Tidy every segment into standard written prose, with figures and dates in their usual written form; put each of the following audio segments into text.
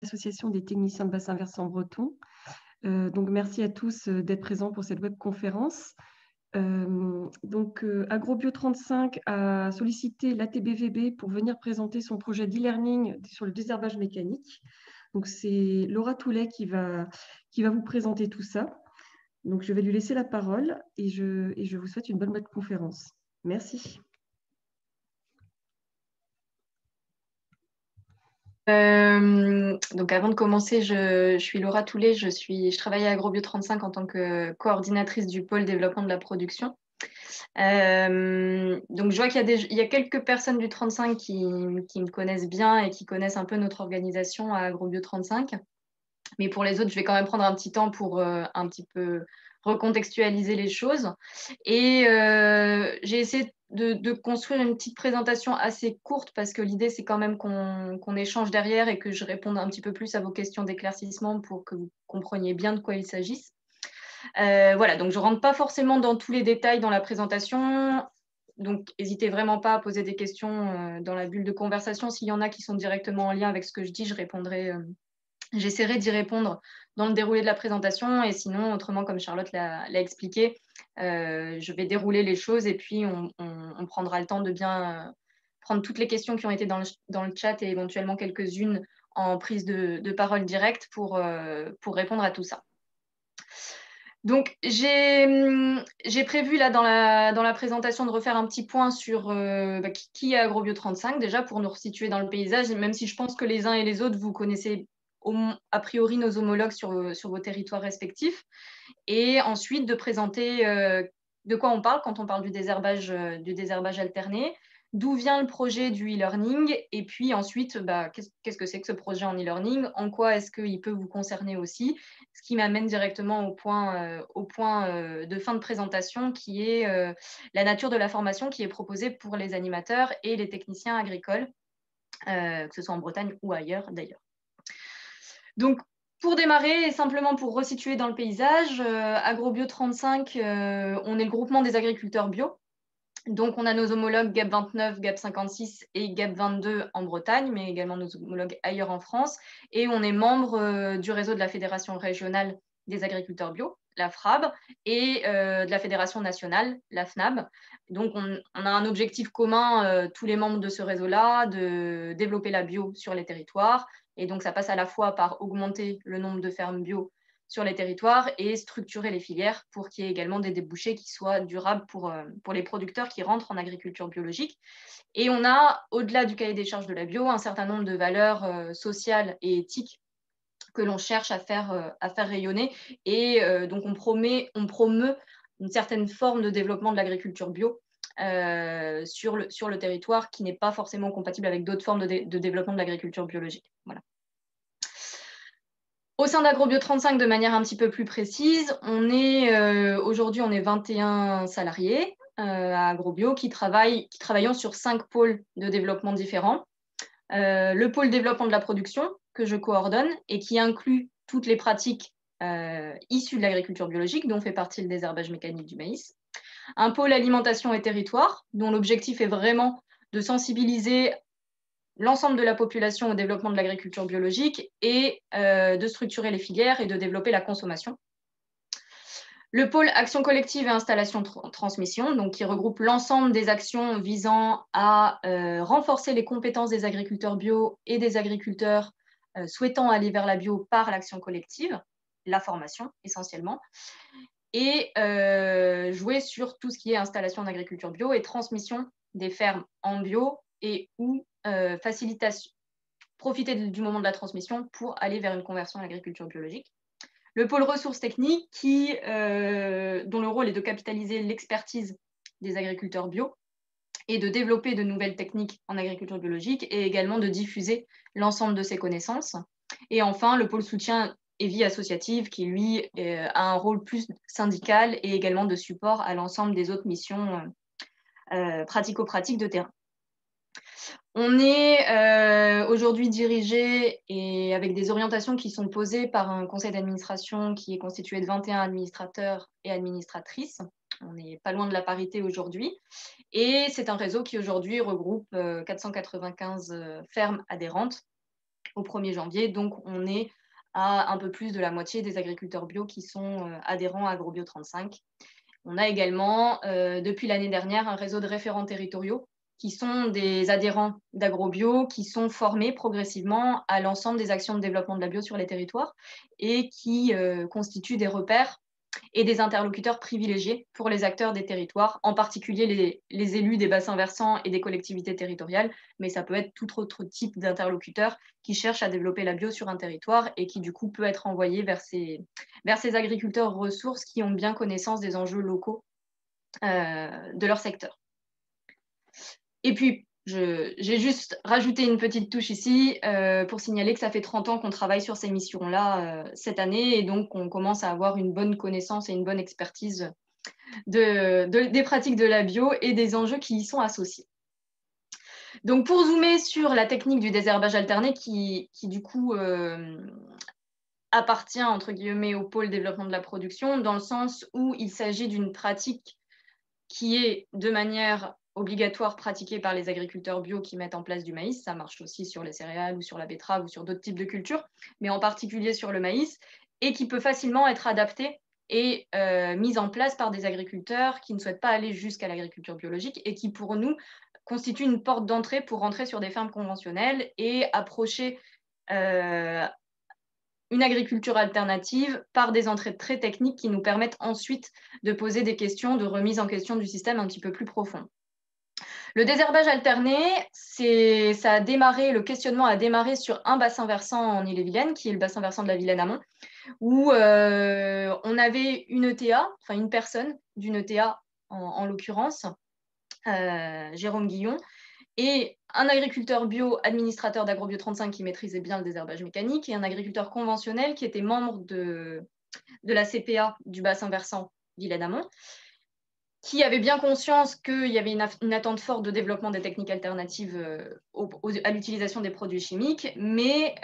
l'Association des techniciens de bassin versant breton. Donc merci à tous, d'être présents pour cette webconférence. Agrobio 35 a sollicité l'ATBVB pour venir présenter son projet d'e-learning sur le désherbage mécanique. Donc c'est Laura Toulet qui va vous présenter tout ça. Donc je vais lui laisser la parole et je vous souhaite une bonne webconférence. Merci. Donc avant de commencer, je suis Laura Toulet, je travaille à Agrobio 35 en tant que coordinatrice du pôle développement de la production. Donc je vois qu'il y a quelques personnes du 35 qui me connaissent bien et qui connaissent un peu notre organisation à Agrobio 35. Mais pour les autres, je vais quand même prendre un petit temps pour un petit peu recontextualiser les choses. Et j'ai essayé de construire une petite présentation assez courte parce que l'idée, c'est quand même qu'on échange derrière et que je réponde un petit peu plus à vos questions d'éclaircissement pour que vous compreniez bien de quoi il s'agisse. Voilà, donc je ne rentre pas forcément dans tous les détails dans la présentation. Donc, n'hésitez vraiment pas à poser des questions dans la bulle de conversation. S'il y en a qui sont directement en lien avec ce que je dis, je répondrai. J'essaierai d'y répondre dans le déroulé de la présentation et sinon, autrement, comme Charlotte l'a expliqué, je vais dérouler les choses et puis on prendra le temps de bien prendre toutes les questions qui ont été dans le chat et éventuellement quelques-unes en prise de parole directe pour répondre à tout ça. Donc, j'ai prévu là dans la présentation de refaire un petit point sur qui est Agrobio 35, déjà pour nous resituer dans le paysage, même si je pense que les uns et les autres, vous connaissez a priori nos homologues sur vos territoires respectifs. Et ensuite, de présenter de quoi on parle quand on parle du désherbage alterné, d'où vient le projet du e-learning, et puis ensuite, qu'est-ce que c'est que ce projet en e-learning, en quoi est-ce qu'il peut vous concerner aussi, ce qui m'amène directement au point de fin de présentation, qui est la nature de la formation qui est proposée pour les animateurs et les techniciens agricoles, que ce soit en Bretagne ou ailleurs d'ailleurs. Donc, pour démarrer et simplement pour resituer dans le paysage, Agrobio 35, on est le groupement des agriculteurs bio. Donc, on a nos homologues GAP 29, GAP 56 et GAP 22 en Bretagne, mais également nos homologues ailleurs en France. Et on est membre du réseau de la Fédération régionale des agriculteurs bio, la FRAB, et de la Fédération nationale, la FNAB. Donc, on a un objectif commun, tous les membres de ce réseau-là, de développer la bio sur les territoires. Et donc, ça passe à la fois par augmenter le nombre de fermes bio sur les territoires et structurer les filières pour qu'il y ait également des débouchés qui soient durables pour les producteurs qui rentrent en agriculture biologique. Et on a, au-delà du cahier des charges de la bio, un certain nombre de valeurs sociales et éthiques que l'on cherche à faire rayonner. Et donc, on promeut une certaine forme de développement de l'agriculture bio sur le territoire qui n'est pas forcément compatible avec d'autres formes de développement de l'agriculture biologique. Voilà. Au sein d'Agrobio 35, de manière un petit peu plus précise, aujourd'hui, on est 21 salariés à Agrobio qui travaillons sur 5 pôles de développement différents. Le pôle développement de la production, que je coordonne et qui inclut toutes les pratiques issues de l'agriculture biologique, dont fait partie le désherbage mécanique du maïs. Un pôle alimentation et territoire, dont l'objectif est vraiment de sensibiliser l'ensemble de la population au développement de l'agriculture biologique et de structurer les filières et de développer la consommation. Le pôle action collective et installation transmission, donc qui regroupe l'ensemble des actions visant à renforcer les compétences des agriculteurs bio et des agriculteurs souhaitant aller vers la bio par l'action collective, la formation essentiellement, et jouer sur tout ce qui est installation en agriculture bio et transmission des fermes en bio et ou facilitation, profiter du moment de la transmission pour aller vers une conversion à l'agriculture biologique. Le pôle ressources techniques, dont le rôle est de capitaliser l'expertise des agriculteurs bio et de développer de nouvelles techniques en agriculture biologique et également de diffuser l'ensemble de ces connaissances. Et enfin, le pôle soutien et vie associative qui, lui, a un rôle plus syndical et également de support à l'ensemble des autres missions pratico-pratiques de terrain. On est aujourd'hui dirigé et avec des orientations qui sont posées par un conseil d'administration qui est constitué de 21 administrateurs et administratrices. On n'est pas loin de la parité aujourd'hui. Et c'est un réseau qui aujourd'hui regroupe 495 fermes adhérentes au 1er janvier. Donc, on est à un peu plus de la moitié des agriculteurs bio qui sont adhérents à AgroBio 35. On a également, depuis l'année dernière, un réseau de référents territoriaux qui sont des adhérents d'AgroBio, qui sont formés progressivement à l'ensemble des actions de développement de la bio sur les territoires et qui constituent des repères et des interlocuteurs privilégiés pour les acteurs des territoires, en particulier les élus des bassins versants et des collectivités territoriales, mais ça peut être tout autre type d'interlocuteur qui cherche à développer la bio sur un territoire et qui du coup peut être envoyé vers ces agriculteurs ressources qui ont bien connaissance des enjeux locaux de leur secteur. Et puis, j'ai juste rajouté une petite touche ici pour signaler que ça fait 30 ans qu'on travaille sur ces missions-là cette année et donc on commence à avoir une bonne connaissance et une bonne expertise des pratiques de la bio et des enjeux qui y sont associés. Donc pour zoomer sur la technique du désherbage alterné qui du coup appartient entre guillemets au pôle développement de la production dans le sens où il s'agit d'une pratique qui est de manière obligatoire pratiquée par les agriculteurs bio qui mettent en place du maïs. Ça marche aussi sur les céréales ou sur la betterave ou sur d'autres types de cultures, mais en particulier sur le maïs, et qui peut facilement être adaptée et mise en place par des agriculteurs qui ne souhaitent pas aller jusqu'à l'agriculture biologique et qui, pour nous, constitue une porte d'entrée pour rentrer sur des fermes conventionnelles et approcher une agriculture alternative par des entrées très techniques qui nous permettent ensuite de poser des questions de remise en question du système un petit peu plus profond. Le désherbage alterné, le questionnement a démarré sur un bassin versant en Ille-et-Vilaine, qui est le bassin versant de la Vilaine amont, où on avait une ETA, enfin une personne d'une ETA en l'occurrence, Jérôme Guillon, et un agriculteur bio administrateur d'AgroBio 35 qui maîtrisait bien le désherbage mécanique et un agriculteur conventionnel qui était membre de la CPA du bassin versant Vilaine amont, qui avait bien conscience qu'il y avait une attente forte de développement des techniques alternatives à l'utilisation des produits chimiques, mais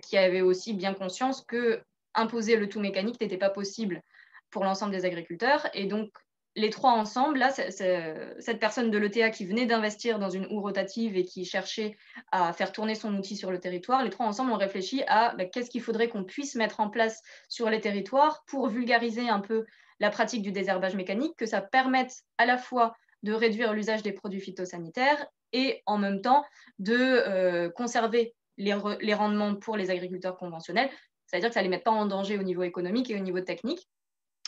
qui avait aussi bien conscience que imposer le tout mécanique n'était pas possible pour l'ensemble des agriculteurs. Et donc, les trois ensemble, là, cette personne de l'ETA qui venait d'investir dans une houe rotative et qui cherchait à faire tourner son outil sur le territoire, les trois ensemble ont réfléchi à qu'est-ce qu'il faudrait qu'on puisse mettre en place sur les territoires pour vulgariser un peu la pratique du désherbage mécanique, que ça permette à la fois de réduire l'usage des produits phytosanitaires et en même temps de conserver les rendements pour les agriculteurs conventionnels, c'est-à-dire que ça ne les mette pas en danger au niveau économique et au niveau technique.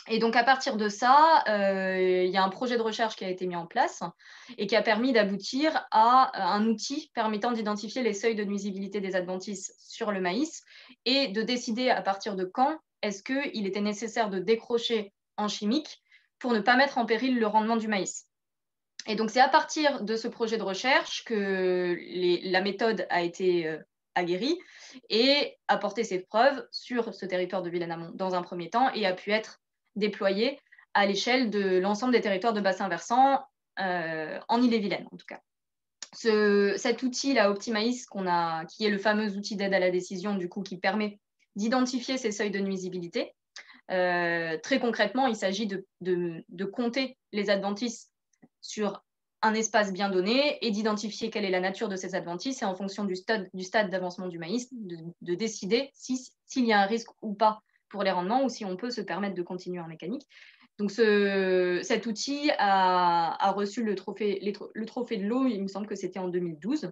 Et donc, à partir de ça, il y a un projet de recherche qui a été mis en place et qui a permis d'aboutir à un outil permettant d'identifier les seuils de nuisibilité des adventices sur le maïs et de décider à partir de quand est-ce qu'il était nécessaire de décrocher en chimique pour ne pas mettre en péril le rendement du maïs. Et donc, c'est à partir de ce projet de recherche que la méthode a été aguerrie et a porté ses preuves sur ce territoire de Vilaine amont dans un premier temps et a pu être déployé à l'échelle de l'ensemble des territoires de bassin versant en Ille-et-Vilaine en tout cas. Cet outil, la OptiMaïs, qui est le fameux outil d'aide à la décision du coup, qui permet d'identifier ces seuils de nuisibilité. Très concrètement, il s'agit de compter les adventices sur un espace bien donné et d'identifier quelle est la nature de ces adventices et en fonction du stade d'avancement du maïs, de décider s'il y a un risque ou pas pour les rendements ou si on peut se permettre de continuer en mécanique. Donc cet outil a reçu le trophée de l'eau, il me semble que c'était en 2012.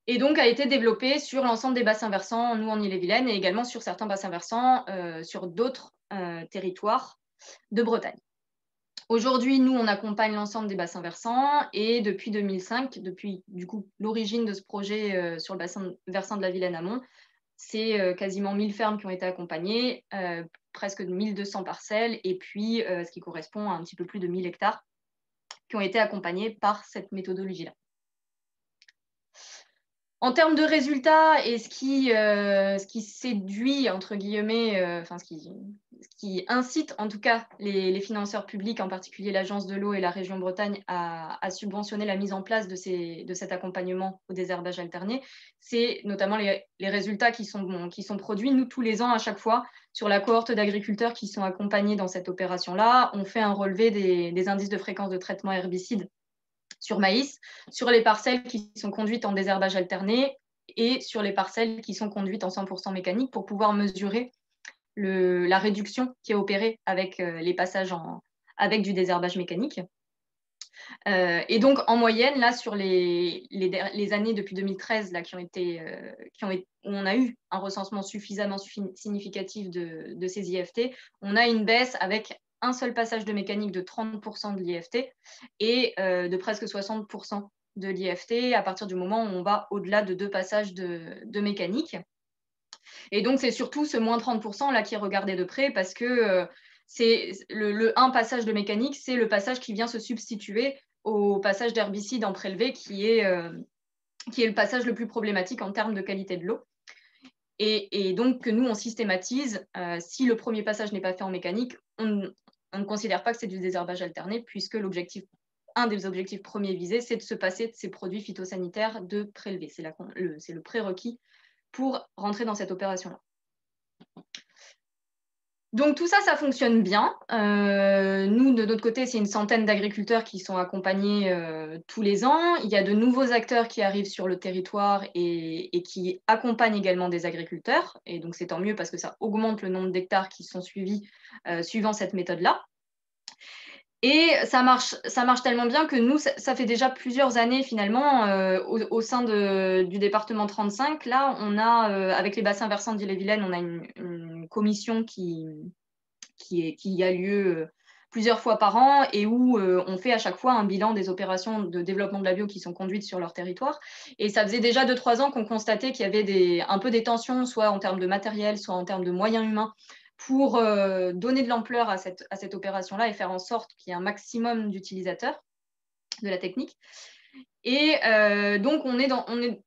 Et donc a été développé sur l'ensemble des bassins versants, nous en Ille-et-Vilaine, et également sur certains bassins versants sur d'autres territoires de Bretagne. Aujourd'hui, nous, on accompagne l'ensemble des bassins versants et depuis 2005, depuis du coup l'origine de ce projet sur le bassin versant de la Vilaine amont, c'est quasiment 1000 fermes qui ont été accompagnées, presque 1200 parcelles et puis ce qui correspond à un petit peu plus de 1000 hectares qui ont été accompagnés par cette méthodologie-là. En termes de résultats et ce qui séduit, entre guillemets, ce qui incite en tout cas les financeurs publics, en particulier l'Agence de l'eau et la région Bretagne, à subventionner la mise en place de cet accompagnement au désherbage alterné, c'est notamment les résultats qui sont produits. Nous, tous les ans, à chaque fois, sur la cohorte d'agriculteurs qui sont accompagnés dans cette opération-là, on fait un relevé des indices de fréquence de traitement herbicide sur maïs, sur les parcelles qui sont conduites en désherbage alterné et sur les parcelles qui sont conduites en 100% mécanique pour pouvoir mesurer la réduction qui est opérée avec les passages avec du désherbage mécanique. Et donc, en moyenne, là, sur les années depuis 2013 là, où on a eu un recensement suffisamment significatif de ces IFT, on a une baisse avec un seul passage de mécanique de 30% de l'IFT et de presque 60% de l'IFT à partir du moment où on va au-delà de 2 passages de mécanique. Et donc, c'est surtout ce moins 30% là qui est regardé de près parce que c'est le un passage de mécanique, c'est le passage qui vient se substituer au passage d'herbicide en prélevé qui est le passage le plus problématique en termes de qualité de l'eau. Et donc, nous, on systématise, si le premier passage n'est pas fait en mécanique, on ne considère pas que c'est du désherbage alterné puisque un des objectifs premiers visés, c'est de se passer de ces produits phytosanitaires de prélevés. C'est le prérequis pour rentrer dans cette opération-là. Donc tout ça, ça fonctionne bien. Nous, de notre côté, c'est une centaine d'agriculteurs qui sont accompagnés tous les ans. Il y a de nouveaux acteurs qui arrivent sur le territoire et qui accompagnent également des agriculteurs. Et donc c'est tant mieux parce que ça augmente le nombre d'hectares qui sont suivis suivant cette méthode-là. Et ça marche tellement bien que nous, ça fait déjà plusieurs années finalement au sein du département 35. Là, on a, avec les bassins versants d'Ille-et-Vilaine, on a une commission qui a lieu plusieurs fois par an et où on fait à chaque fois un bilan des opérations de développement de la bio qui sont conduites sur leur territoire. Et ça faisait déjà 2-3 ans qu'on constatait qu'il y avait un peu des tensions, soit en termes de matériel, soit en termes de moyens humains, pour donner de l'ampleur à cette opération-là et faire en sorte qu'il y ait un maximum d'utilisateurs de la technique. Et donc, on est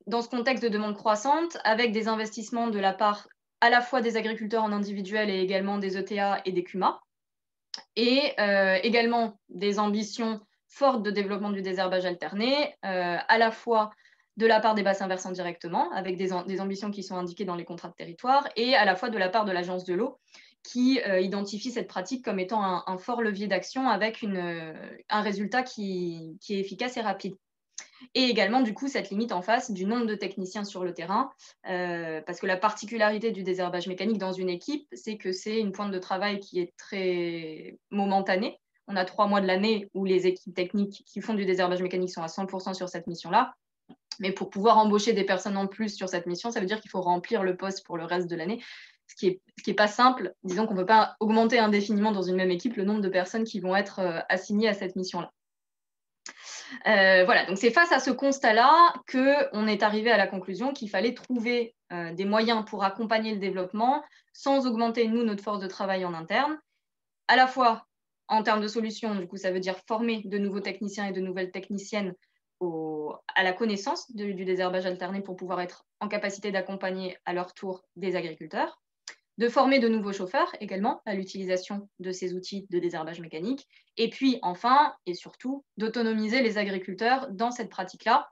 dans ce contexte de demande croissante avec des investissements de la part à la fois des agriculteurs en individuel et également des ETA et des CUMA, et également des ambitions fortes de développement du désherbage alterné, à la fois de la part des bassins versants directement, avec des ambitions qui sont indiquées dans les contrats de territoire, et à la fois de la part de l'Agence de l'eau, qui identifie cette pratique comme étant un fort levier d'action avec un résultat qui est efficace et rapide. Et également, du coup, cette limite en face du nombre de techniciens sur le terrain, parce que la particularité du désherbage mécanique dans une équipe, c'est que c'est une pointe de travail qui est très momentanée. On a 3 mois de l'année où les équipes techniques qui font du désherbage mécanique sont à 100% sur cette mission-là. Mais pour pouvoir embaucher des personnes en plus sur cette mission, ça veut dire qu'il faut remplir le poste pour le reste de l'année, ce qui est pas simple. Disons qu'on ne peut pas augmenter indéfiniment dans une même équipe le nombre de personnes qui vont être assignées à cette mission-là. Voilà, donc c'est face à ce constat-là qu'on est arrivé à la conclusion qu'il fallait trouver des moyens pour accompagner le développement sans augmenter, nous, notre force de travail en interne, à la fois en termes de solutions, du coup, ça veut dire former de nouveaux techniciens et de nouvelles techniciennes à la connaissance du désherbage alterné pour pouvoir être en capacité d'accompagner à leur tour des agriculteurs, de former de nouveaux chauffeurs également à l'utilisation de ces outils de désherbage mécanique, et puis enfin et surtout d'autonomiser les agriculteurs dans cette pratique-là,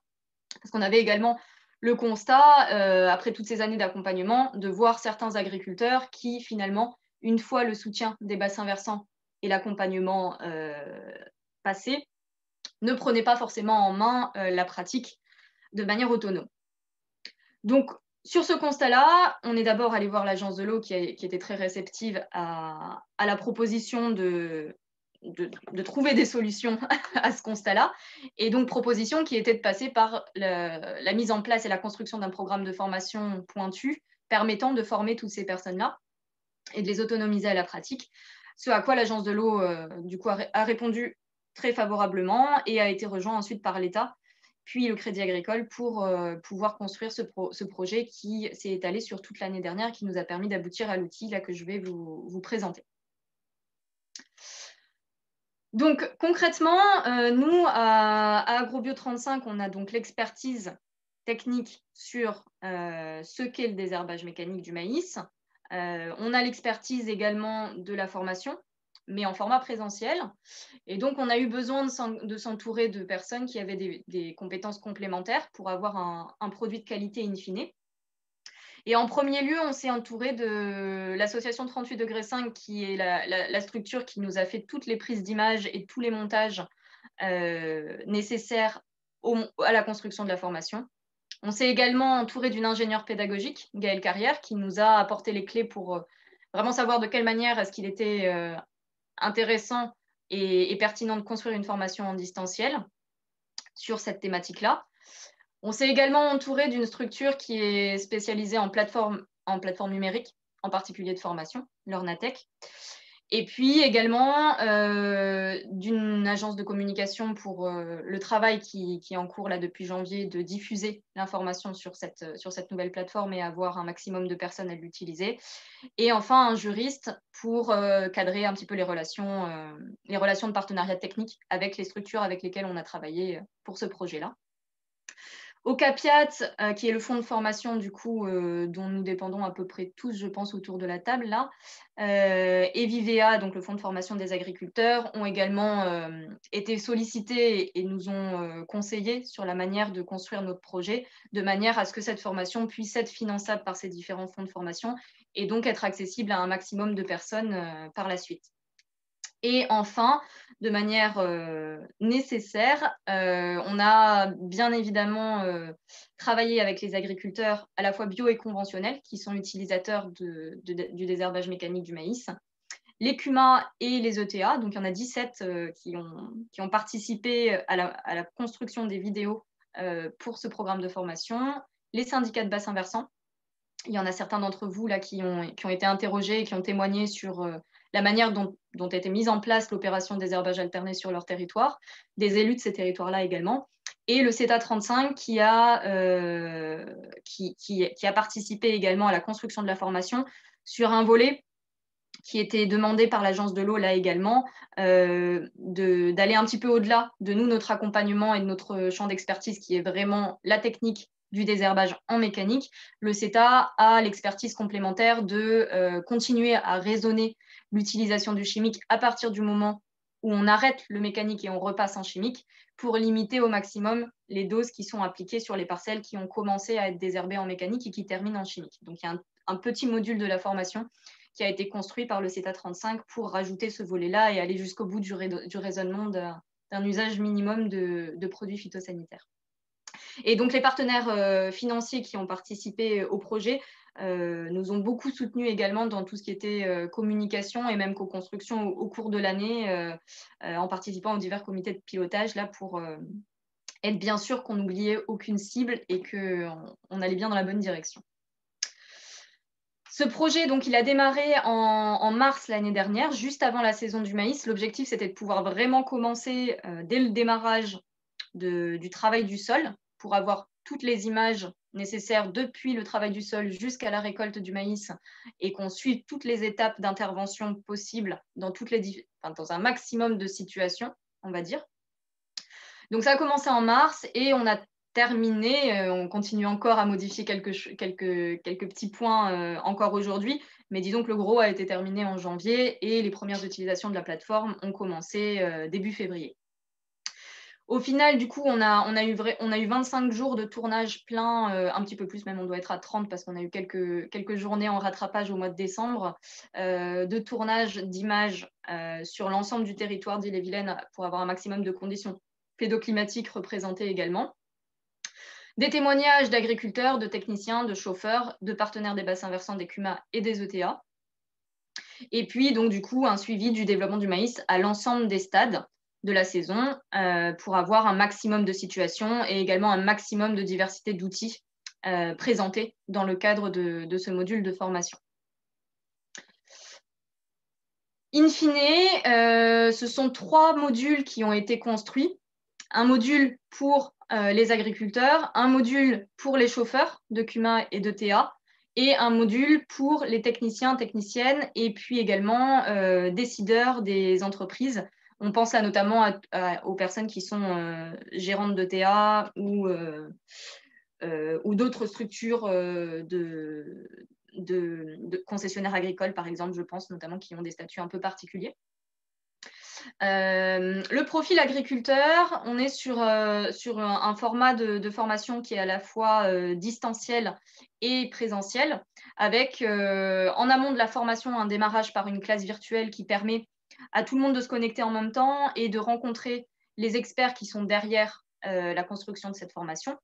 parce qu'on avait également le constat, après toutes ces années d'accompagnement, de voir certains agriculteurs qui finalement, une fois le soutien des bassins versants et l'accompagnement passé, ne prenaient pas forcément en main la pratique de manière autonome. Donc, sur ce constat-là, on est d'abord allé voir l'Agence de l'eau qui était très réceptive à la proposition de trouver des solutions à ce constat-là. Et donc, proposition qui était de passer par la mise en place et la construction d'un programme de formation pointu permettant de former toutes ces personnes-là et de les autonomiser à la pratique. Ce à quoi l'Agence de l'eau, du coup, a répondu très favorablement et a été rejoint ensuite par l'État puis le Crédit Agricole pour pouvoir construire ce projet qui s'est étalé sur toute l'année dernière, qui nous a permis d'aboutir à l'outil là, que je vais vous présenter. Donc concrètement, nous, à Agrobio 35, on a donc l'expertise technique sur ce qu'est le désherbage mécanique du maïs. On a l'expertise également de la formation, mais en format présentiel. Et donc, on a eu besoin de s'entourer de personnes qui avaient des compétences complémentaires pour avoir un produit de qualité in fine. Et en premier lieu, on s'est entouré de l'association 38°5, qui est la structure qui nous a fait toutes les prises d'images et tous les montages nécessaires à la construction de la formation. On s'est également entouré d'une ingénieure pédagogique, Gaëlle Carrière, qui nous a apporté les clés pour vraiment savoir de quelle manière est-ce qu'il était intéressant et pertinent de construire une formation en distanciel sur cette thématique-là. On s'est également entouré d'une structure qui est spécialisée en plateforme numérique, en particulier de formation, l'Ornatech. Et puis également d'une agence de communication pour le travail qui est en cours là, depuis janvier, de diffuser l'information sur cette nouvelle plateforme et avoir un maximum de personnes à l'utiliser. Et enfin, un juriste pour cadrer un petit peu les relations de partenariat technique avec les structures avec lesquelles on a travaillé pour ce projet-là. Ocapiat, qui est le fonds de formation du coup dont nous dépendons à peu près tous, je pense, autour de la table là, et Vivea, donc le fonds de formation des agriculteurs, ont également été sollicités et nous ont conseillé sur la manière de construire notre projet, de manière à ce que cette formation puisse être finançable par ces différents fonds de formation et donc être accessible à un maximum de personnes par la suite. Et enfin, de manière nécessaire, on a bien évidemment travaillé avec les agriculteurs à la fois bio et conventionnels qui sont utilisateurs du désherbage mécanique du maïs, les CUMA et les ETA. Donc, il y en a 17 qui ont participé à la construction des vidéos pour ce programme de formation, les syndicats de bassin versant. Il y en a certains d'entre vous là, qui ont été interrogés et qui ont témoigné sur la manière dont a été mise en place l'opération désherbage alterné sur leur territoire, des élus de ces territoires-là également, et le CETA 35 qui a participé également à la construction de la formation sur un volet qui était demandé par l'Agence de l'eau là également, d'aller un petit peu au-delà de notre accompagnement et de notre champ d'expertise qui est vraiment la technique du désherbage en mécanique. Le CETA a l'expertise complémentaire de continuer à raisonner l'utilisation du chimique à partir du moment où on arrête le mécanique et on repasse en chimique pour limiter au maximum les doses qui sont appliquées sur les parcelles qui ont commencé à être désherbées en mécanique et qui terminent en chimique. Donc, il y a un petit module de la formation qui a été construit par le CETA 35 pour rajouter ce volet-là et aller jusqu'au bout du raisonnement d'un usage minimum de produits phytosanitaires. Et donc, les partenaires financiers qui ont participé au projet nous ont beaucoup soutenus également dans tout ce qui était communication et même co-construction au cours de l'année, en participant aux divers comités de pilotage là, pour être bien sûr qu'on n'oubliait aucune cible et qu'on allait bien dans la bonne direction. Ce projet, donc, il a démarré en mars l'année dernière, juste avant la saison du maïs. L'objectif, c'était de pouvoir vraiment commencer dès le démarrage du travail du sol pour avoir toutes les images nécessaires depuis le travail du sol jusqu'à la récolte du maïs et qu'on suive toutes les étapes d'intervention possibles dans un maximum de situations, on va dire. Donc, ça a commencé en mars et on a terminé. On continue encore à modifier quelques petits points encore aujourd'hui, mais disons que le gros a été terminé en janvier et les premières utilisations de la plateforme ont commencé début février. Au final, du coup, on a eu 25 jours de tournage plein, un petit peu plus même, on doit être à 30 parce qu'on a eu quelques journées en rattrapage au mois de décembre, de tournage d'images sur l'ensemble du territoire d'Ille-et-Vilaine pour avoir un maximum de conditions pédoclimatiques représentées également. Des témoignages d'agriculteurs, de techniciens, de chauffeurs, de partenaires des bassins versants des CUMA et des ETA. Et puis, donc, du coup, un suivi du développement du maïs à l'ensemble des stades de la saison pour avoir un maximum de situations et également un maximum de diversité d'outils présentés dans le cadre de ce module de formation. In fine, ce sont 3 modules qui ont été construits. Un module pour les agriculteurs, un module pour les chauffeurs de CUMA et de TA, et un module pour les techniciens, techniciennes, et puis également décideurs des entreprises. On pense là notamment aux personnes qui sont gérantes de TA ou d'autres structures de concessionnaires agricoles, par exemple, je pense notamment, qui ont des statuts un peu particuliers. Le profil agriculteur, on est sur un format de formation qui est à la fois distanciel et présentiel, avec en amont de la formation un démarrage par une classe virtuelle qui permet à tout le monde de se connecter en même temps et de rencontrer les experts qui sont derrière la construction de cette formation.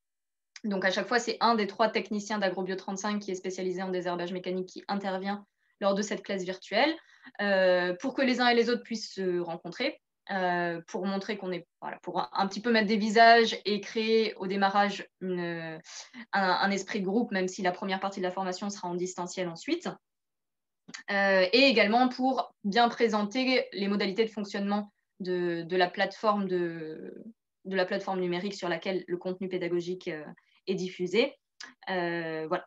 Donc, à chaque fois, c'est un des 3 techniciens d'Agrobio 35 qui est spécialisé en désherbage mécanique qui intervient lors de cette classe virtuelle pour que les uns et les autres puissent se rencontrer, pour montrer qu'on est, voilà, pour un petit peu mettre des visages et créer au démarrage un esprit de groupe, même si la première partie de la formation sera en distanciel ensuite. Et également pour bien présenter les modalités de fonctionnement de la plateforme numérique sur laquelle le contenu pédagogique est diffusé. Voilà.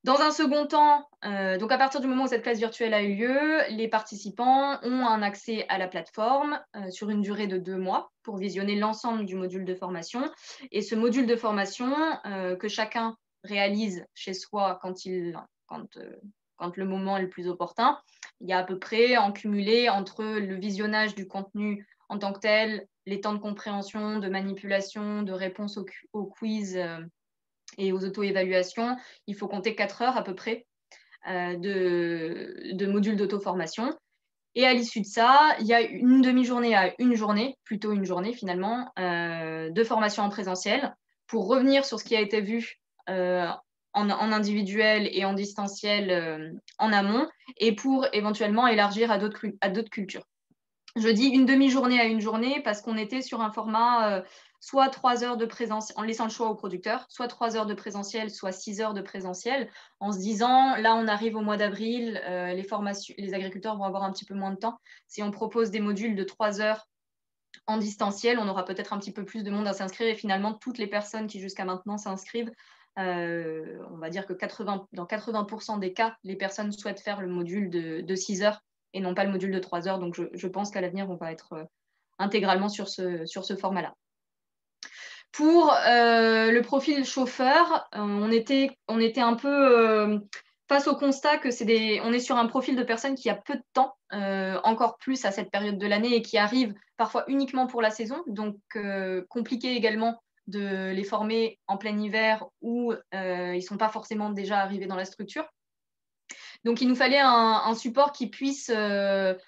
Dans un second temps, donc à partir du moment où cette classe virtuelle a eu lieu, les participants ont un accès à la plateforme sur une durée de 2 mois pour visionner l'ensemble du module de formation. Et ce module de formation que chacun réalise chez soi quand le moment est le plus opportun, il y a à peu près en cumulé entre le visionnage du contenu en tant que tel, les temps de compréhension, de manipulation, de réponse aux quiz et aux auto-évaluations, il faut compter 4 heures à peu près de modules d'auto-formation. Et à l'issue de ça, il y a une demi-journée à une journée, plutôt une journée finalement, de formation en présentiel pour revenir sur ce qui a été vu en individuel et en distanciel en amont et pour éventuellement élargir à d'autres cultures. Je dis une demi-journée à une journée parce qu'on était sur un format soit 3 heures de présentiel, en laissant le choix au producteur, soit 3 heures de présentiel, soit 6 heures de présentiel, en se disant, là, on arrive au mois d'avril, les agriculteurs vont avoir un petit peu moins de temps. Si on propose des modules de 3 heures en distanciel, on aura peut-être un petit peu plus de monde à s'inscrire et finalement, toutes les personnes qui jusqu'à maintenant s'inscrivent, on va dire que dans 80% des cas, les personnes souhaitent faire le module de 6 heures et non pas le module de 3 heures. Donc, je pense qu'à l'avenir, on va être intégralement sur ce format-là. Pour le profil chauffeur, on était un peu face au constat que on est sur un profil de personne qui a peu de temps, encore plus à cette période de l'année, et qui arrive parfois uniquement pour la saison. Donc, compliqué également de les former en plein hiver où ils ne sont pas forcément déjà arrivés dans la structure. Donc, il nous fallait un support qui puisse être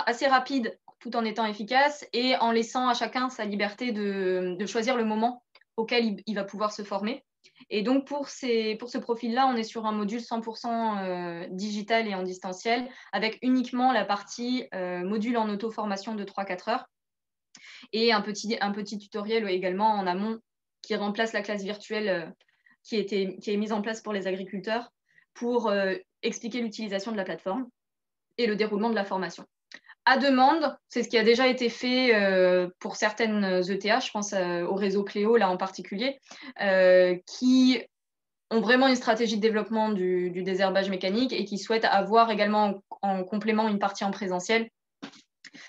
assez rapide tout en étant efficace et en laissant à chacun sa liberté de choisir le moment auquel il va pouvoir se former. Et donc, pour ce profil-là, on est sur un module 100% digital et en distanciel avec uniquement la partie module en auto-formation de 3-4 heures et un petit tutoriel également en amont qui remplace la classe virtuelle qui est mise en place pour les agriculteurs pour expliquer l'utilisation de la plateforme et le déroulement de la formation. À demande, c'est ce qui a déjà été fait pour certaines ETH, je pense au réseau Cléo là en particulier, qui ont vraiment une stratégie de développement du désherbage mécanique et qui souhaitent avoir également en complément une partie en présentiel.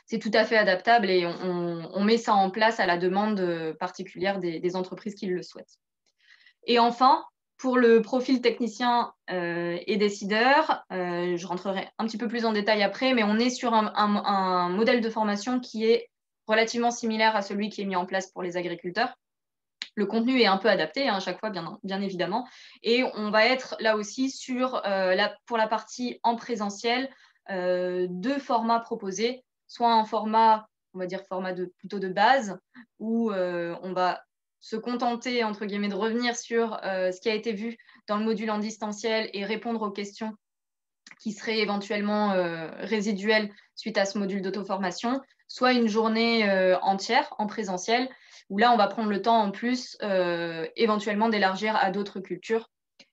C'est tout à fait adaptable et on met ça en place à la demande particulière des entreprises qui le souhaitent. Et enfin, pour le profil technicien et décideur, je rentrerai un petit peu plus en détail après, mais on est sur un modèle de formation qui est relativement similaire à celui qui est mis en place pour les agriculteurs. Le contenu est un peu adapté à chaque fois, bien évidemment. Et on va être là aussi pour la partie en présentiel, 2 formats proposés, soit un format, on va dire plutôt de base, où on va se contenter, entre guillemets, de revenir sur ce qui a été vu dans le module en distanciel et répondre aux questions qui seraient éventuellement résiduelles suite à ce module d'auto-formation, soit une journée entière en présentiel, où là, on va prendre le temps en plus éventuellement d'élargir à d'autres cultures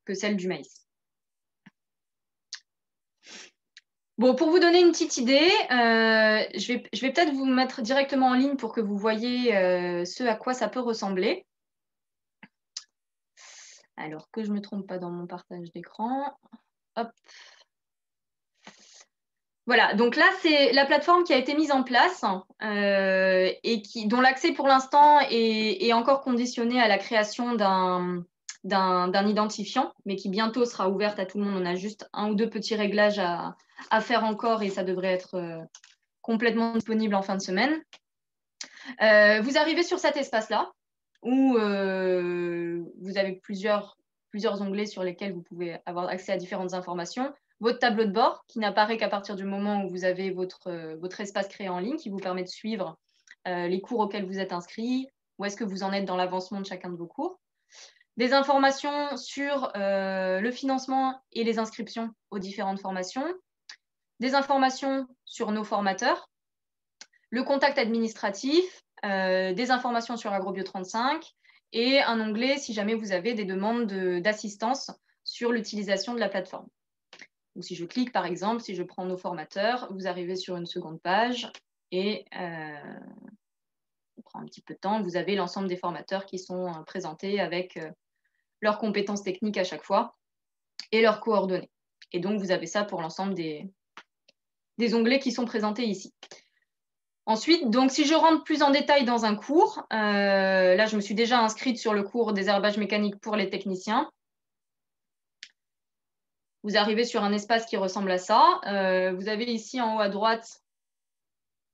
que celle du maïs. Bon, pour vous donner une petite idée, je vais peut-être vous mettre directement en ligne pour que vous voyez ce à quoi ça peut ressembler. Alors que je ne me trompe pas dans mon partage d'écran. Hop. Voilà, donc là, c'est la plateforme qui a été mise en place et dont l'accès pour l'instant est encore conditionné à la création d'un identifiant, mais qui bientôt sera ouverte à tout le monde. On a juste 1 ou 2 petits réglages à faire encore et ça devrait être complètement disponible en fin de semaine. Vous arrivez sur cet espace-là où vous avez plusieurs onglets sur lesquels vous pouvez avoir accès à différentes informations. Votre tableau de bord qui n'apparaît qu'à partir du moment où vous avez votre espace créé en ligne qui vous permet de suivre les cours auxquels vous êtes inscrit, où est-ce que vous en êtes dans l'avancement de chacun de vos cours. des informations sur le financement et les inscriptions aux différentes formations, des informations sur nos formateurs, le contact administratif, des informations sur Agrobio 35 et un onglet si jamais vous avez des demandes d'assistance sur l'utilisation de la plateforme. Donc, si je clique, par exemple, si je prends nos formateurs, vous arrivez sur une seconde page et on prend un petit peu de temps. Vous avez l'ensemble des formateurs qui sont présentés avec leurs compétences techniques à chaque fois et leurs coordonnées. Et donc, vous avez ça pour l'ensemble des onglets qui sont présentés ici. Ensuite, donc, si je rentre plus en détail dans un cours, là, je me suis déjà inscrite sur le cours désherbage mécanique pour les techniciens. Vous arrivez sur un espace qui ressemble à ça. Vous avez ici en haut à droite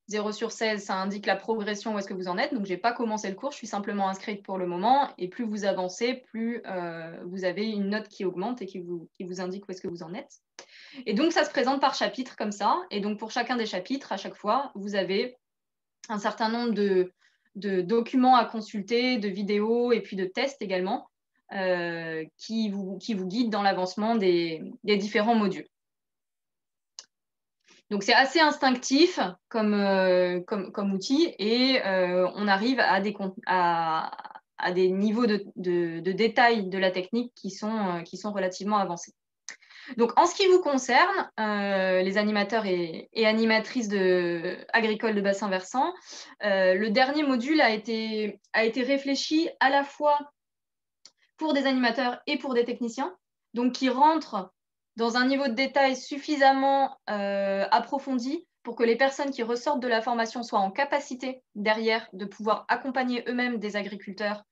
0 sur 16, ça indique la progression, où est-ce que vous en êtes. Donc, je n'ai pas commencé le cours, je suis simplement inscrite pour le moment. Et plus vous avancez, plus vous avez une note qui augmente et qui vous indique où est-ce que vous en êtes. Et donc, ça se présente par chapitre comme ça. Et donc, pour chacun des chapitres, à chaque fois, vous avez un certain nombre de documents à consulter, de vidéos et puis de tests également, qui vous guident dans l'avancement des différents modules. Donc, c'est assez instinctif comme outil et on arrive à des niveaux de détail de la technique qui sont relativement avancés. Donc, en ce qui vous concerne, les animateurs et animatrices agricoles de bassin versant, le dernier module a été réfléchi à la fois pour des animateurs et pour des techniciens, donc qui rentrent dans un niveau de détail suffisamment approfondi pour que les personnes qui ressortent de la formation soient en capacité derrière de pouvoir accompagner eux-mêmes des agriculteurs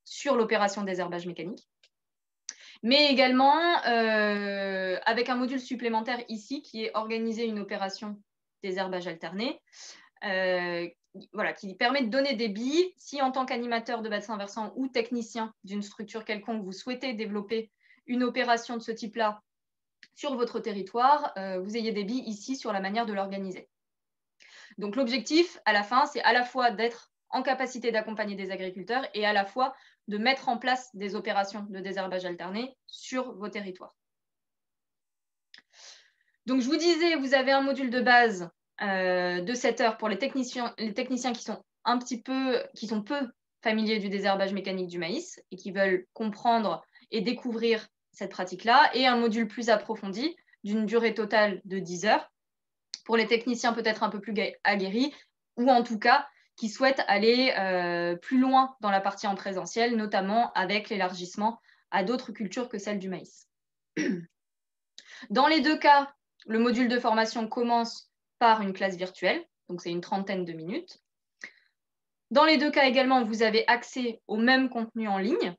sur l'opération désherbage mécanique. Mais également avec un module supplémentaire ici qui est organiser une opération désherbage alterné, voilà, qui permet de donner des billes si en tant qu'animateur de bassin versant ou technicien d'une structure quelconque, vous souhaitez développer une opération de ce type-là sur votre territoire, vous ayez des billes ici sur la manière de l'organiser. Donc l'objectif à la fin, c'est à la fois d'être en capacité d'accompagner des agriculteurs et à la fois de mettre en place des opérations de désherbage alterné sur vos territoires. Donc, je vous disais, vous avez un module de base de 7 heures pour les techniciens qui sont peu familiers du désherbage mécanique du maïs et qui veulent comprendre et découvrir cette pratique-là, et un module plus approfondi d'une durée totale de 10 heures pour les techniciens peut-être un peu plus aguerris ou en tout cas qui souhaitent aller plus loin dans la partie en présentiel, notamment avec l'élargissement à d'autres cultures que celle du maïs. Dans les deux cas, le module de formation commence par une classe virtuelle, donc c'est une trentaine de minutes. Dans les deux cas également, vous avez accès au même contenu en ligne,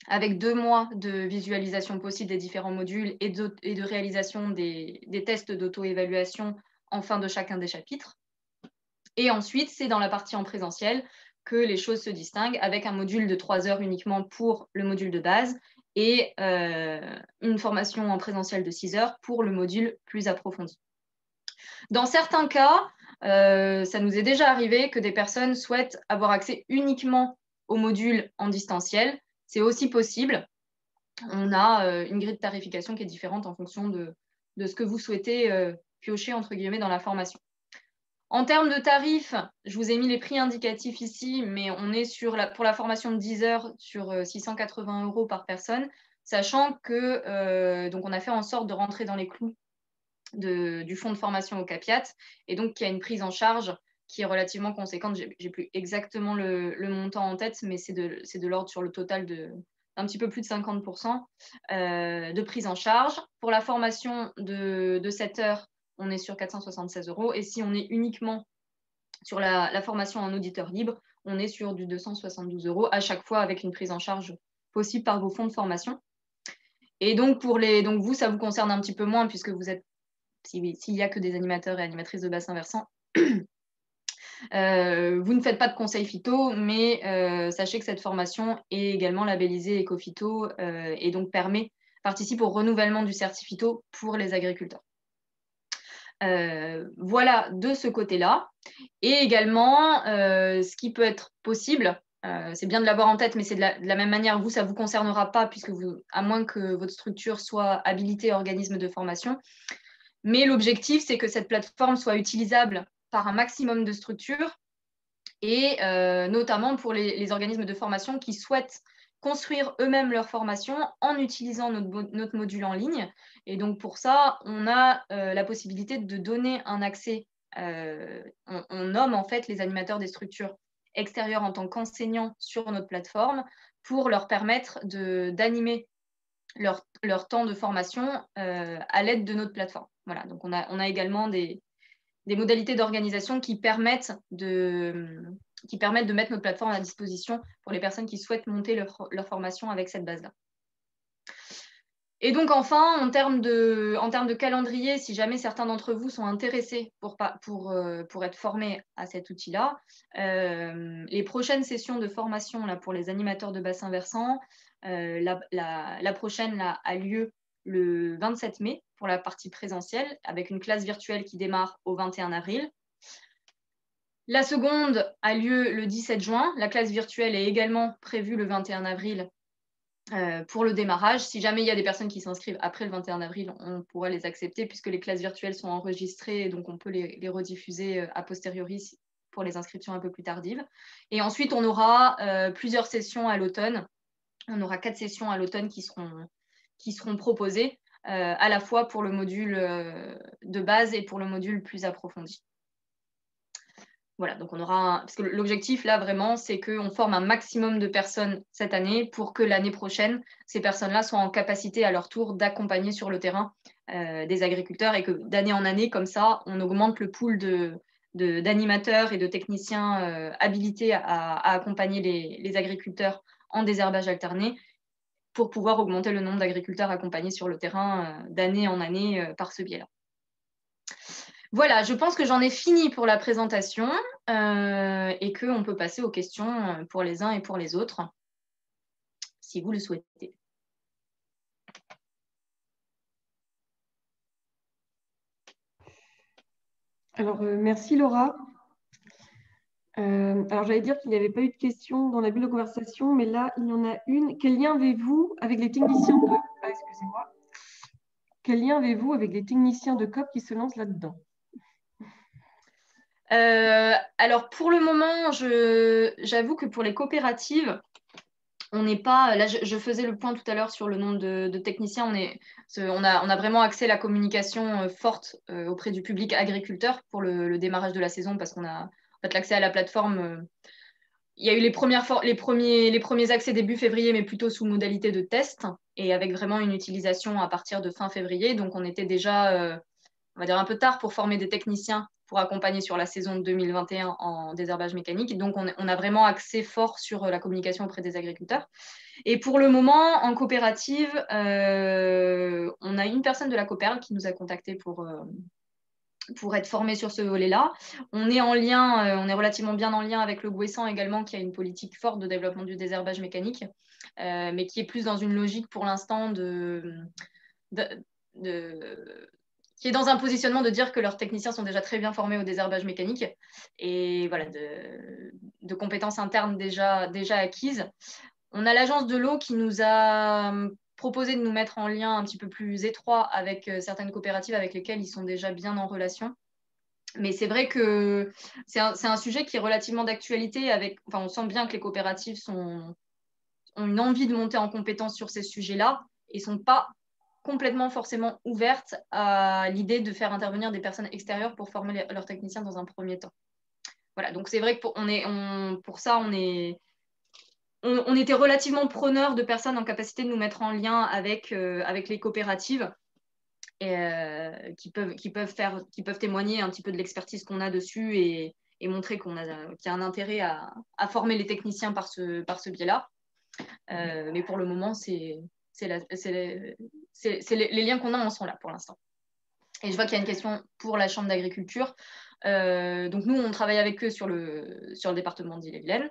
avec 2 mois de visualisation possible des différents modules et de réalisation des tests d'auto-évaluation en fin de chacun des chapitres. Et ensuite, c'est dans la partie en présentiel que les choses se distinguent, avec un module de 3 heures uniquement pour le module de base et une formation en présentiel de 6 heures pour le module plus approfondi. Dans certains cas, ça nous est déjà arrivé que des personnes souhaitent avoir accès uniquement au module en distanciel. C'est aussi possible. On a une grille de tarification qui est différente en fonction de ce que vous souhaitez piocher, entre guillemets, dans la formation. En termes de tarifs, je vous ai mis les prix indicatifs ici, mais on est pour la formation de 10 heures sur 680 € par personne, sachant que donc on a fait en sorte de rentrer dans les clous du fonds de formation au CAPIAT, et donc il y a une prise en charge qui est relativement conséquente. Je n'ai plus exactement le montant en tête, mais c'est de l'ordre sur le total d'un petit peu plus de 50% de prise en charge. Pour la formation de 7 heures, on est sur 476 €. Et si on est uniquement sur la formation en auditeur libre, on est sur du 272 €, à chaque fois avec une prise en charge possible par vos fonds de formation. Et donc, donc vous, ça vous concerne un petit peu moins, puisque vous êtes, s'il n'y a que des animateurs et animatrices de bassin versant, vous ne faites pas de conseil phyto, mais sachez que cette formation est également labellisée Éco-Phyto et donc participe au renouvellement du certificat pour les agriculteurs. Voilà de ce côté-là. Et également, ce qui peut être possible C'est bien de l'avoir en tête, mais c'est de la même manière, vous, ça ne vous concernera pas, puisque à moins que votre structure soit habilitée organisme de formation. Mais l'objectif, c'est que cette plateforme soit utilisable par un maximum de structures, et notamment pour les organismes de formation qui souhaitent construire eux-mêmes leur formation en utilisant notre module en ligne. Et donc, pour ça, on a la possibilité de donner un accès. On nomme en fait les animateurs des structures extérieures en tant qu'enseignants sur notre plateforme pour leur permettre d'animer leur temps de formation à l'aide de notre plateforme. Voilà, donc on a également des modalités d'organisation qui permettent de mettre notre plateforme à disposition pour les personnes qui souhaitent monter leur formation avec cette base-là. Et donc enfin, en termes de calendrier, si jamais certains d'entre vous sont intéressés pour être formés à cet outil-là, les prochaines sessions de formation là, pour les animateurs de bassin versant, la prochaine là, a lieu le 27 mai pour la partie présentielle, avec une classe virtuelle qui démarre au 21 avril. La seconde a lieu le 17 juin. La classe virtuelle est également prévue le 21 avril pour le démarrage. Si jamais il y a des personnes qui s'inscrivent après le 21 avril, on pourrait les accepter puisque les classes virtuelles sont enregistrées, et donc on peut les rediffuser a posteriori pour les inscriptions un peu plus tardives. Et ensuite, on aura plusieurs sessions à l'automne. On aura 4 sessions à l'automne qui seront proposées à la fois pour le module de base et pour le module plus approfondi. Voilà, donc on aura parce que l'objectif là vraiment, c'est qu'on forme un maximum de personnes cette année pour que l'année prochaine, ces personnes-là soient en capacité à leur tour d'accompagner sur le terrain des agriculteurs, et que d'année en année, comme ça, on augmente le pool d'animateurs et de techniciens habilités à accompagner les agriculteurs en désherbage alterné, pour pouvoir augmenter le nombre d'agriculteurs accompagnés sur le terrain d'année en année par ce biais-là. Voilà, je pense que j'en ai fini pour la présentation et qu'on peut passer aux questions pour les uns et pour les autres, si vous le souhaitez. Alors, merci Laura. Alors, j'allais dire qu'il n'y avait pas eu de questions dans la bulle de conversation, mais là, il y en a une. Quel lien avez-vous avec les techniciens de... excusez-moi. Quel lien avez-vous avec les techniciens de COP qui se lancent là-dedans? Alors, pour le moment, j'avoue que pour les coopératives, on n'est pas... Là, je faisais le point tout à l'heure sur le nombre de techniciens. On a vraiment axé la communication forte auprès du public agriculteur pour le démarrage de la saison, parce qu'on a en fait, l'accès à la plateforme. Il y a eu les premiers accès début février, mais plutôt sous modalité de test et avec vraiment une utilisation à partir de fin février. Donc, on était déjà, on va dire, un peu tard pour former des techniciens pour accompagner sur la saison 2021 en désherbage mécanique. Donc, on a vraiment axé fort sur la communication auprès des agriculteurs. Et pour le moment, en coopérative, on a une personne de la Coperle qui nous a contactés pour être formé sur ce volet-là. On est en lien, on est relativement bien en lien avec le Gouessant également, qui a une politique forte de développement du désherbage mécanique, mais qui est plus dans une logique pour l'instant qui est dans un positionnement de dire que leurs techniciens sont déjà très bien formés au désherbage mécanique et voilà, de compétences internes déjà acquises. On a l'agence de l'eau qui nous a proposé de nous mettre en lien un petit peu plus étroit avec certaines coopératives avec lesquelles ils sont déjà bien en relation. Mais c'est vrai que c'est un sujet qui est relativement d'actualité. On sent bien que les coopératives ont une envie de monter en compétence sur ces sujets-là et ne sont pas complètement forcément ouvertes à l'idée de faire intervenir des personnes extérieures pour former leurs techniciens dans un premier temps. Voilà, donc c'est vrai que pour ça, on était relativement preneurs de personnes en capacité de nous mettre en lien avec les coopératives qui peuvent témoigner un petit peu de l'expertise qu'on a dessus et montrer qu'il y a un intérêt à former les techniciens par ce biais-là. Mais pour le moment, les liens qu'on a en sont là pour l'instant. Et je vois qu'il y a une question pour la Chambre d'agriculture. Donc nous, on travaille avec eux sur le département d'Ille-et-Vilaine.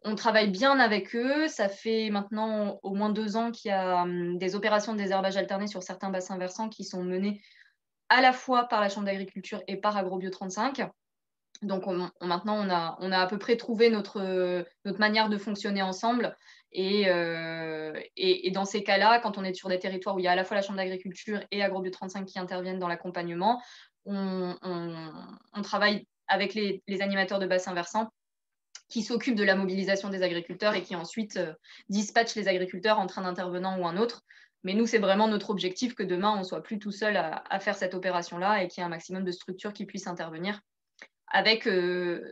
On travaille bien avec eux. Ça fait maintenant au moins 2 ans qu'il y a des opérations de désherbage alterné sur certains bassins versants qui sont menées à la fois par la Chambre d'agriculture et par AgroBio 35. Donc maintenant, on a à peu près trouvé notre manière de fonctionner ensemble. Et dans ces cas-là, quand on est sur des territoires où il y a à la fois la Chambre d'agriculture et AgroBio 35 qui interviennent dans l'accompagnement, on travaille avec les animateurs de bassins versants qui s'occupent de la mobilisation des agriculteurs et qui ensuite dispatchent les agriculteurs entre un intervenant ou un autre. Mais nous, c'est vraiment notre objectif que demain, on ne soit plus tout seul à faire cette opération-là et qu'il y ait un maximum de structures qui puissent intervenir, avec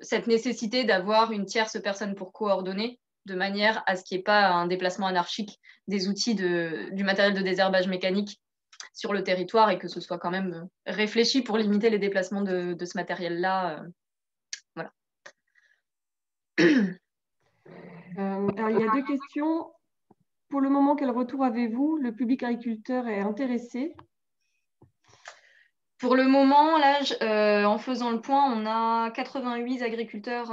cette nécessité d'avoir une tierce personne pour coordonner, de manière à ce qu'il n'y ait pas un déplacement anarchique des outils du matériel de désherbage mécanique sur le territoire et que ce soit quand même réfléchi pour limiter les déplacements de ce matériel-là. Voilà. Alors, il y a 2 questions. Pour le moment, quel retour avez-vous? Le public agriculteur est intéressé? Pour le moment, là, en faisant le point, on a 88 agriculteurs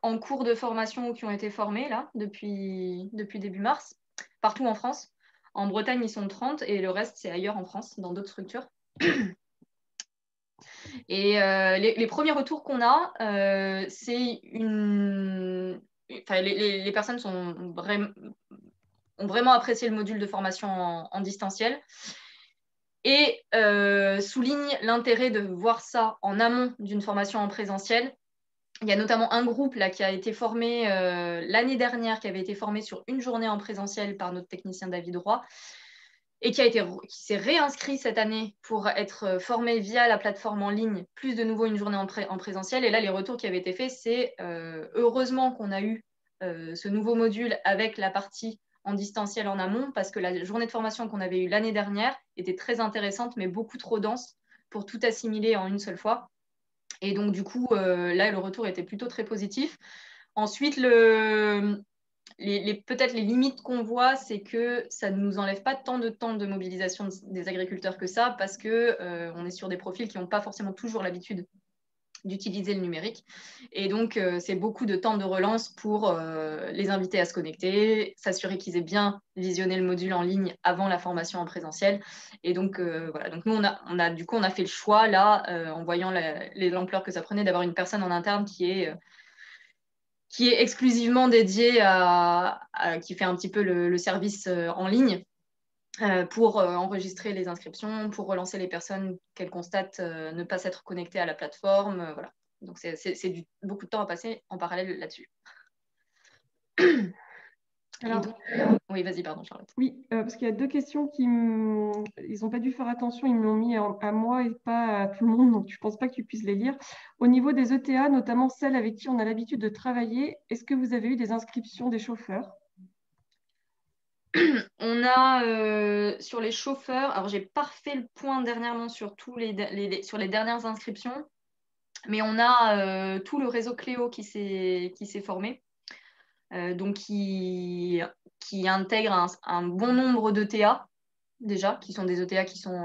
en cours de formation ou qui ont été formés là, depuis début mars, partout en France. En Bretagne, ils sont 30 et le reste, c'est ailleurs en France, dans d'autres structures. Et les premiers retours qu'on a, c'est les personnes ont vraiment apprécié le module de formation en distanciel et soulignent l'intérêt de voir ça en amont d'une formation en présentiel. Il y a notamment un groupe là, qui a été formé l'année dernière, qui avait été formé sur une journée en présentiel par notre technicien David Roy, et qui s'est réinscrit cette année pour être formé via la plateforme en ligne, plus de nouveau une journée en présentiel. Et là, les retours qui avaient été faits, c'est heureusement qu'on a eu ce nouveau module avec la partie en distanciel en amont, parce que la journée de formation qu'on avait eue l'année dernière était très intéressante, mais beaucoup trop dense pour tout assimiler en une seule fois. Et donc, du coup, là, le retour était plutôt très positif. Ensuite, peut-être les limites qu'on voit, c'est que ça ne nous enlève pas tant de temps de mobilisation des agriculteurs que ça, parce qu'on est sur des profils qui n'ont pas forcément toujours l'habitude d'utiliser le numérique. Et donc, c'est beaucoup de temps de relance pour les inviter à se connecter, s'assurer qu'ils aient bien visionné le module en ligne avant la formation en présentiel. Et donc, voilà. Donc, nous, on a fait le choix, là, en voyant l'ampleur que ça prenait, d'avoir une personne en interne qui est exclusivement dédiée qui fait un petit peu le service en ligne, pour enregistrer les inscriptions, pour relancer les personnes qu'elles constatent ne pas s'être connectées à la plateforme. Voilà. Donc, c'est beaucoup de temps à passer en parallèle là-dessus. Alors, oui, vas-y, pardon, Charlotte. Oui, parce qu'il y a 2 questions ils n'ont pas dû faire attention, ils me l'ont mis à moi et pas à tout le monde, donc je ne pense pas que tu puisses les lire. Au niveau des ETA, notamment celles avec qui on a l'habitude de travailler, est-ce que vous avez eu des inscriptions des chauffeurs? On a sur les chauffeurs, alors j'ai pas refait le point dernièrement sur sur les dernières inscriptions, mais on a tout le réseau Cléo qui s'est formé, donc qui intègre un bon nombre d'ETA déjà, qui sont des ETA qui sont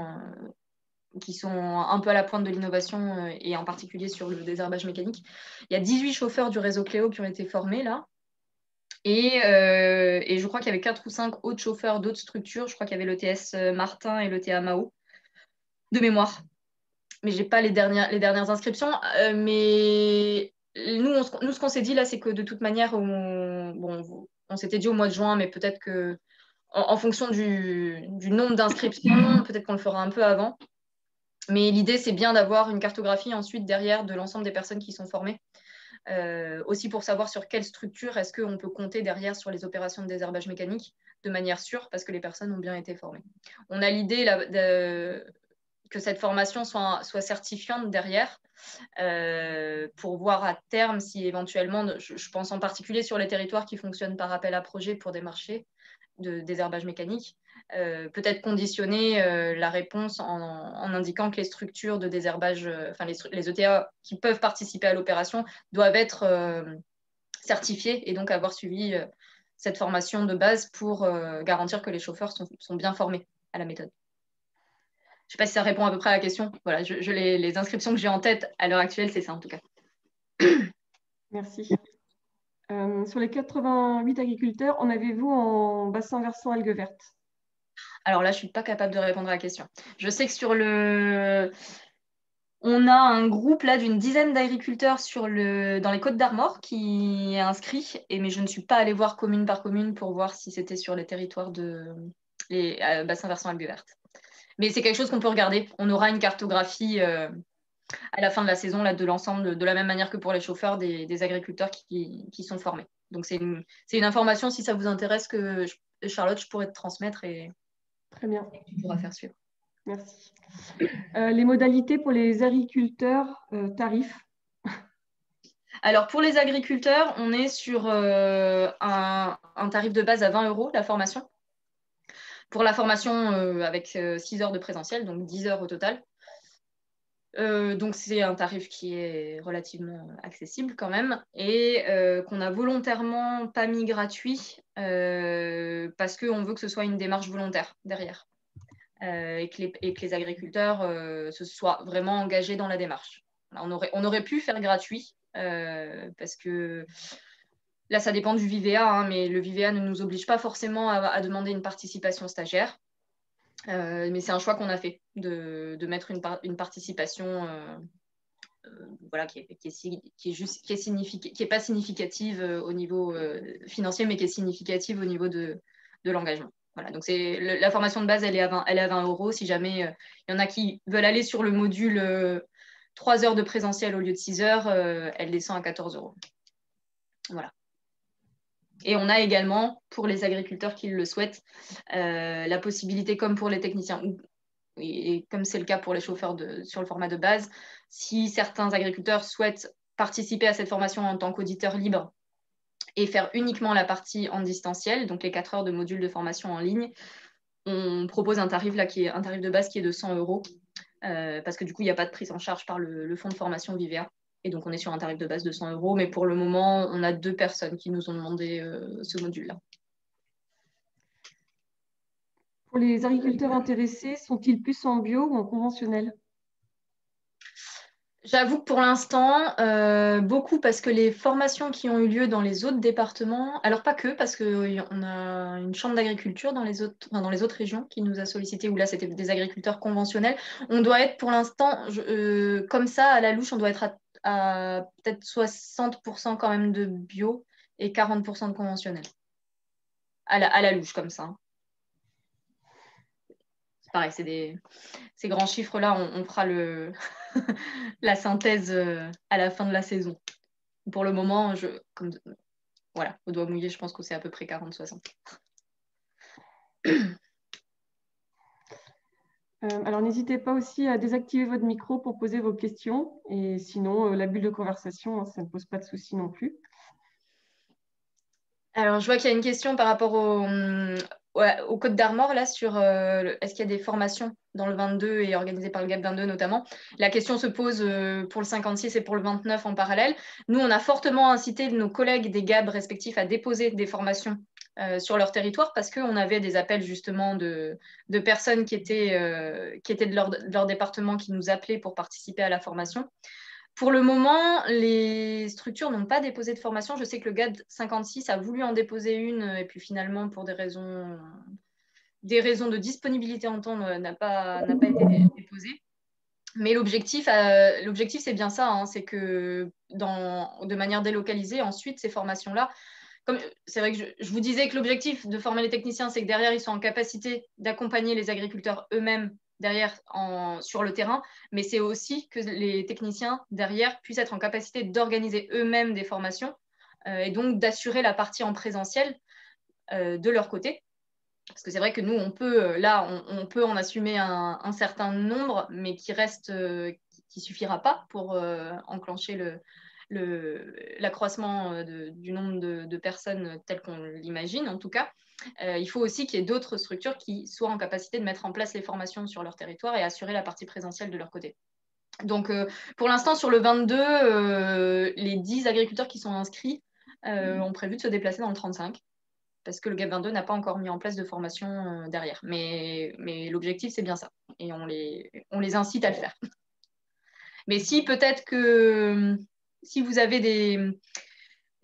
un peu à la pointe de l'innovation et en particulier sur le désherbage mécanique. Il y a 18 chauffeurs du réseau Cléo qui ont été formés là. Et je crois qu'il y avait 4 ou 5 autres chauffeurs d'autres structures. Je crois qu'il y avait l'ETS Martin et l'ETA Mao, de mémoire. Mais je n'ai pas les dernières inscriptions. Mais nous, ce qu'on s'est dit là, c'est que de toute manière, on s'était dit au mois de juin, mais peut-être que en fonction du nombre d'inscriptions, peut-être qu'on le fera un peu avant. Mais l'idée, c'est bien d'avoir une cartographie ensuite derrière de l'ensemble des personnes qui sont formées. Aussi pour savoir sur quelle structure est-ce qu'on peut compter derrière sur les opérations de désherbage mécanique de manière sûre, parce que les personnes ont bien été formées. On a l'idée que cette formation soit certifiante derrière, pour voir à terme si éventuellement, je pense en particulier sur les territoires qui fonctionnent par appel à projet pour des marchés de désherbage mécanique, peut-être conditionner la réponse en indiquant que les structures de désherbage, les ETA qui peuvent participer à l'opération doivent être certifiées et donc avoir suivi cette formation de base pour garantir que les chauffeurs sont bien formés à la méthode. Je ne sais pas si ça répond à peu près à la question. Voilà, les inscriptions que j'ai en tête à l'heure actuelle, c'est ça en tout cas. Merci. Sur les 88 agriculteurs, en avez-vous en bassin versant algues vertes? Alors là, je ne suis pas capable de répondre à la question. Je sais que sur le On a un groupe là d'une dizaine d'agriculteurs dans les Côtes-d'Armor qui est inscrit, mais je ne suis pas allée voir commune par commune pour voir si c'était sur les territoires les bassins versants algues vertes. Mais c'est quelque chose qu'on peut regarder. On aura une cartographie à la fin de la saison là, de l'ensemble, de la même manière que pour les chauffeurs, des agriculteurs qui sont formés. Donc c'est une information, si ça vous intéresse, que Charlotte, je pourrais te transmettre et Très bien. tu pourras faire suivre. Merci. Les modalités pour les agriculteurs, tarifs. Alors, pour les agriculteurs, on est sur un tarif de base à 20 € la formation. Pour la formation avec 6 heures de présentiel, donc 10 heures au total. Donc, c'est un tarif qui est relativement accessible quand même et qu'on n'a volontairement pas mis gratuit parce qu'on veut que ce soit une démarche volontaire derrière et que les agriculteurs se soient vraiment engagés dans la démarche. On aurait pu faire gratuit parce que là, ça dépend du VIVEA, hein, mais le VIVEA ne nous oblige pas forcément à demander une participation stagiaire. Mais c'est un choix qu'on a fait de mettre une participation voilà, qui est pas significative au niveau financier, mais qui est significative au niveau de l'engagement. Voilà, donc la formation de base, elle est à 20 €. Si jamais il y en a qui veulent aller sur le module 3 heures de présentiel au lieu de 6 heures, elle descend à 14 €. Voilà. Et on a également, pour les agriculteurs qui le souhaitent, la possibilité, comme pour les techniciens, et comme c'est le cas pour les chauffeurs sur le format de base, si certains agriculteurs souhaitent participer à cette formation en tant qu'auditeur libre et faire uniquement la partie en distanciel, donc les 4 heures de module de formation en ligne, on propose un tarif là qui est un tarif de base qui est de 100 € parce que du coup, il n'y a pas de prise en charge par le fonds de formation VIVEA. Et donc, on est sur un tarif de base de 100 €. Mais pour le moment, on a 2 personnes qui nous ont demandé ce module-là. Pour les agriculteurs intéressés, sont-ils plus en bio ou en conventionnel? J'avoue que pour l'instant, beaucoup parce que les formations qui ont eu lieu dans les autres départements, alors pas que, parce qu'on a une chambre d'agriculture dans les autres régions qui nous a sollicité, où là c'était des agriculteurs conventionnels. On doit être pour l'instant, comme ça, à la louche, on doit être à peut-être 60% quand même de bio et 40% de conventionnel. À la louche, comme ça. C'est pareil, ces grands chiffres-là, on fera la synthèse à la fin de la saison. Pour le moment, voilà, au doigt mouillé, je pense que c'est à peu près 40-60. Alors, n'hésitez pas aussi à désactiver votre micro pour poser vos questions. Et sinon, la bulle de conversation, hein, ça ne pose pas de souci non plus. Alors, je vois qu'il y a une question par rapport au Côte d'Armor, là, sur est-ce qu'il y a des formations dans le 22 et organisées par le GAB 22 notamment. La question se pose pour le 56 et pour le 29 en parallèle. Nous, on a fortement incité nos collègues des GAB respectifs à déposer des formations sur leur territoire parce qu'on avait des appels justement de personnes qui étaient de leur département qui nous appelaient pour participer à la formation. Pour le moment, les structures n'ont pas déposé de formation. Je sais que le GAD 56 a voulu en déposer une et puis finalement, pour des raisons de disponibilité en temps, n'a pas été déposée. Mais l'objectif, c'est bien ça, hein, c'est que de manière délocalisée, ensuite, ces formations-là, c'est vrai que je vous disais que l'objectif de former les techniciens, c'est que derrière, ils soient en capacité d'accompagner les agriculteurs eux-mêmes derrière sur le terrain, mais c'est aussi que les techniciens derrière puissent être en capacité d'organiser eux-mêmes des formations et donc d'assurer la partie en présentiel de leur côté. Parce que c'est vrai que nous, on peut en assumer un certain nombre, mais qui suffira pas pour enclencher l'accroissement du nombre de personnes tel qu'on l'imagine en tout cas. Il faut aussi qu'il y ait d'autres structures qui soient en capacité de mettre en place les formations sur leur territoire et assurer la partie présentielle de leur côté. Donc, pour l'instant, sur le 22, les 10 agriculteurs qui sont inscrits ont prévu de se déplacer dans le 35 parce que le GAB 22 n'a pas encore mis en place de formation derrière. Mais l'objectif, c'est bien ça. Et on les incite à le faire. Mais peut-être que si vous avez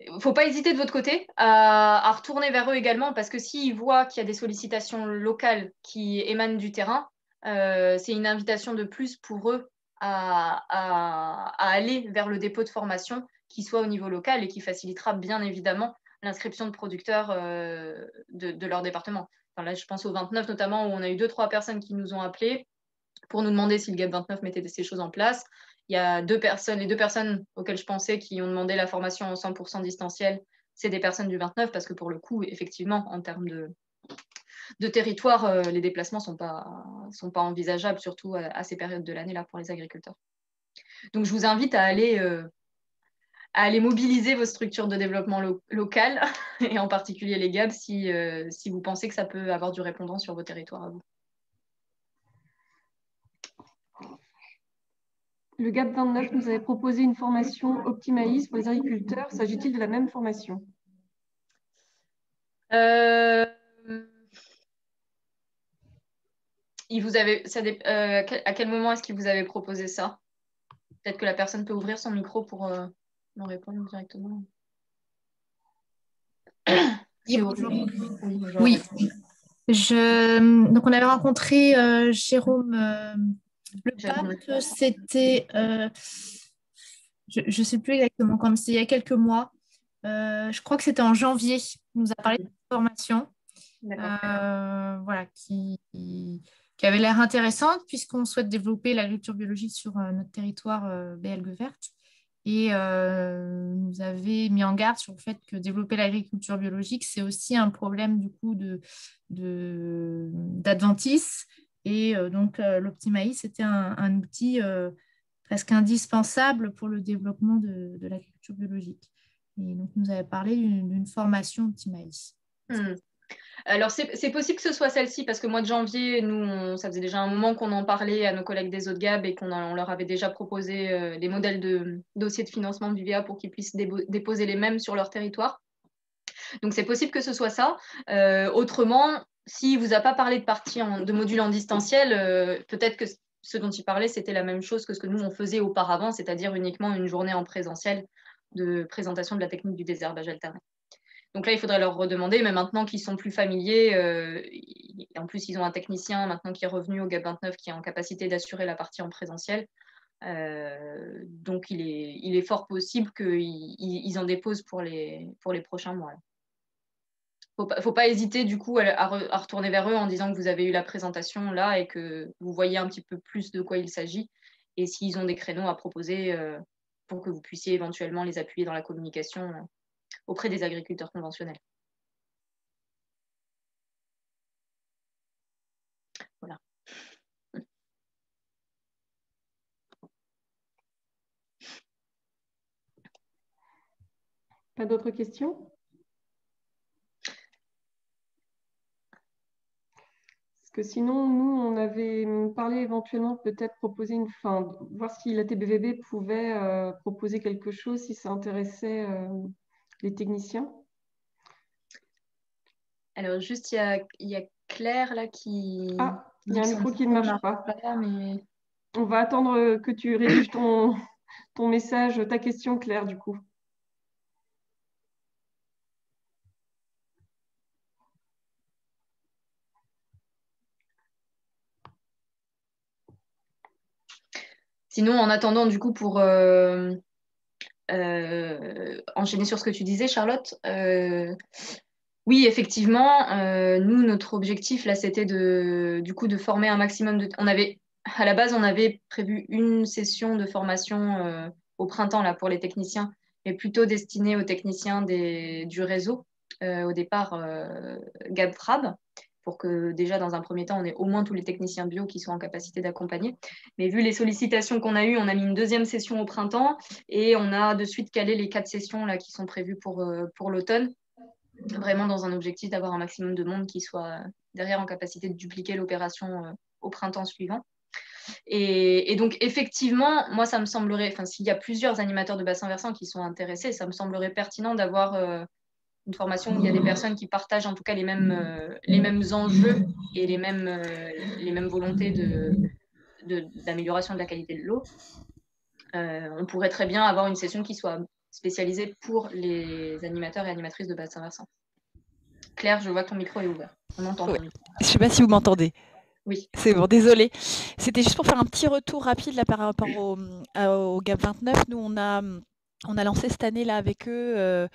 il ne faut pas hésiter de votre côté à retourner vers eux également, parce que s'ils voient qu'il y a des sollicitations locales qui émanent du terrain, c'est une invitation de plus pour eux à aller vers le dépôt de formation qui soit au niveau local et qui facilitera bien évidemment l'inscription de producteurs de leur département. Enfin, là, je pense au 29 notamment, où on a eu 2-3 personnes qui nous ont appelés pour nous demander si le GAP 29 mettait ces choses en place. Il y a les deux personnes auxquelles je pensais qui ont demandé la formation en 100% distanciel, c'est des personnes du 29, parce que pour le coup, effectivement, en termes de territoire, les déplacements ne sont pas envisageables, surtout à ces périodes de l'année là pour les agriculteurs. Donc, je vous invite à aller mobiliser vos structures de développement local, et en particulier les GAB, si vous pensez que ça peut avoir du répondant sur vos territoires à vous. Le GAP 29 nous avait proposé une formation Optimaïs pour les agriculteurs. S'agit-il de la même formation? À quel moment est-ce qu'il vous avait proposé ça? Peut-être que la personne peut ouvrir son micro pour nous répondre directement. Oui. Donc, on avait rencontré Jérôme Le Pape. C'était, je ne sais plus exactement quand, mais c'est il y a quelques mois. Je crois que c'était en janvier. Il nous a parlé de formation. Voilà, qui avait l'air intéressante, puisqu'on souhaite développer l'agriculture biologique sur notre territoire BLG verte. Et nous avait mis en garde sur le fait que développer l'agriculture biologique, c'est aussi un problème du coup d'adventice. Et donc l'Optimaïs, c'était un outil presque indispensable pour le développement de l'agriculture biologique. Et donc nous avait parlé d'une formation Optimaïs. Alors, c'est possible que ce soit celle-ci, parce que mois de janvier, nous, ça faisait déjà un moment qu'on en parlait à nos collègues des autres GAB et on leur avait déjà proposé des modèles de dossiers de financement du VA pour qu'ils puissent déposer les mêmes sur leur territoire. Donc, c'est possible que ce soit ça. Autrement, s'il ne vous a pas parlé de partie de module en distanciel, peut-être que ce dont il parlait, c'était la même chose que ce que nous, on faisait auparavant, c'est-à-dire uniquement une journée en présentiel de présentation de la technique du désherbage alterné. Donc là, il faudrait leur redemander, mais maintenant qu'ils sont plus familiers, et en plus, ils ont un technicien maintenant qui est revenu au GAP 29 qui est en capacité d'assurer la partie en présentiel. Donc, il est fort possible qu'ils en déposent pour les prochains mois. Faut pas hésiter du coup à retourner vers eux en disant que vous avez eu la présentation là et que vous voyez un petit peu plus de quoi il s'agit, et s'ils ont des créneaux à proposer pour que vous puissiez éventuellement les appuyer dans la communication auprès des agriculteurs conventionnels. Voilà. Pas d'autres questions? Parce que sinon, nous, on avait parlé éventuellement peut-être proposer voir si la TBVB pouvait proposer quelque chose si ça intéressait les techniciens. Alors, juste, il y a Claire là qui... Ah, il y a un micro qui ne marche pas. Mais... On va attendre que tu rédiges ton message, ta question, Claire, du coup. Sinon, en attendant, du coup, pour enchaîner sur ce que tu disais, Charlotte, oui, effectivement, nous, notre objectif, là, c'était du coup, de former un maximum de... À la base, on avait prévu une session de formation au printemps là, pour les techniciens, mais plutôt destinée aux techniciens du réseau, au départ GAB-FRAB, pour que déjà, dans un premier temps, on ait au moins tous les techniciens bio qui soient en capacité d'accompagner. Mais vu les sollicitations qu'on a eues, on a mis une deuxième session au printemps et on a de suite calé les 4 sessions là, qui sont prévues pour l'automne, vraiment dans un objectif d'avoir un maximum de monde qui soit derrière en capacité de dupliquer l'opération au printemps suivant. Et donc, effectivement, moi, ça me semblerait, s'il y a plusieurs animateurs de bassin versant qui sont intéressés, ça me semblerait pertinent d'avoir une formation où il y a des personnes qui partagent en tout cas les mêmes enjeux et les mêmes volontés d'amélioration de la qualité de l'eau. On pourrait très bien avoir une session qui soit spécialisée pour les animateurs et animatrices de bassin versant. Claire, je vois que ton micro est ouvert. On entend ton micro. Je ne sais pas si vous m'entendez. Oui. C'est bon, désolée. C'était juste pour faire un petit retour rapide là, par rapport au GAP 29. Nous, on a lancé cette année là avec eux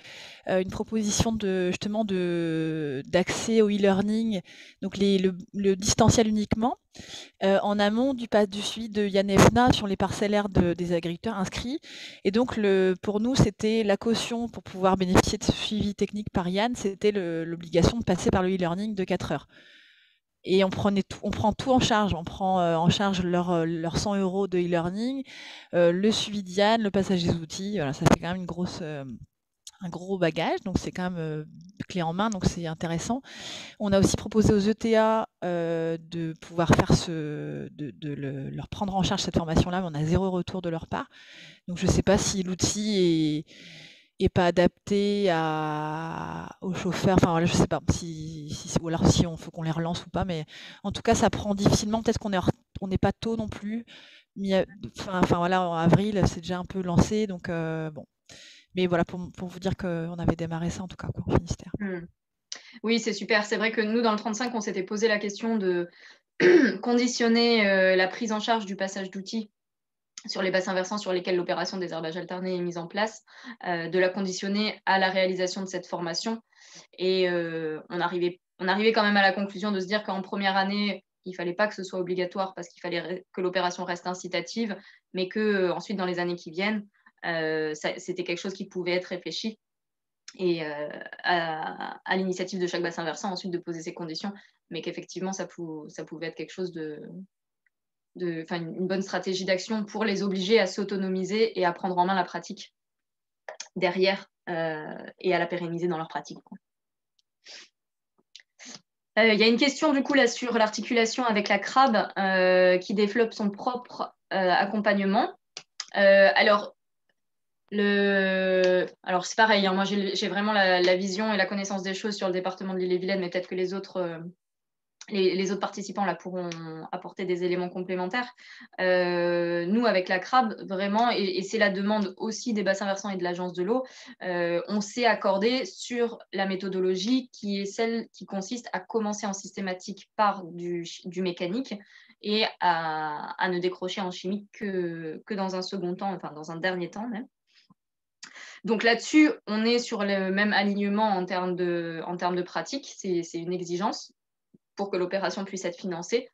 une proposition justement d'accès au e-learning, donc le distanciel uniquement, en amont du suivi de Yann sur les parcellaires des agriculteurs inscrits. Et donc pour nous, c'était la caution pour pouvoir bénéficier de ce suivi technique par Yann, c'était l'obligation de passer par le e-learning de 4 heures. Et on prend tout en charge. On prend en charge leurs 100 € de e-learning, le suivi d'Yann, le passage des outils. Voilà, ça fait quand même un gros bagage, donc c'est quand même clé en main, donc c'est intéressant. On a aussi proposé aux ETA de pouvoir faire leur prendre en charge cette formation-là, mais on a 0 retour de leur part. Donc je ne sais pas si l'outil est pas adapté aux chauffeurs. Enfin voilà, je sais pas ou alors si on faut qu'on les relance ou pas, mais en tout cas ça prend difficilement. Peut-être on n'est pas tôt non plus. Enfin voilà, en avril c'est déjà un peu lancé, donc bon. Mais voilà pour vous dire qu'on avait démarré ça en tout cas quoi, au Finistère. Oui, c'est super. C'est vrai que nous dans le 35 on s'était posé la question de conditionner la prise en charge du passage d'outils sur les bassins versants sur lesquels l'opération désherbage alterné est mise en place, de la conditionner à la réalisation de cette formation. Et on arrivait quand même à la conclusion de se dire qu'en première année, il ne fallait pas que ce soit obligatoire parce qu'il fallait que l'opération reste incitative, mais qu'ensuite, dans les années qui viennent, c'était quelque chose qui pouvait être réfléchi. Et à l'initiative de chaque bassin versant, ensuite de poser ses conditions, mais qu'effectivement, ça pouvait être quelque chose une bonne stratégie d'action pour les obliger à s'autonomiser et à prendre en main la pratique derrière et à la pérenniser dans leur pratique. Il y a une question du coup là sur l'articulation avec la CRAB qui développe son propre accompagnement. Alors c'est pareil, hein, moi j'ai vraiment la vision et la connaissance des choses sur le département de l'Ille-et-Vilaine, mais peut-être que les autres participants là pourront apporter des éléments complémentaires. Nous, avec la CRAB, vraiment, et c'est la demande aussi des bassins versants et de l'Agence de l'eau, on s'est accordé sur la méthodologie qui est celle qui consiste à commencer en systématique par du mécanique et à ne décrocher en chimique que dans un second temps, enfin dans un dernier temps même. Donc là-dessus, on est sur le même alignement en termes de pratique, c'est une exigence pour que l'opération puisse être financée.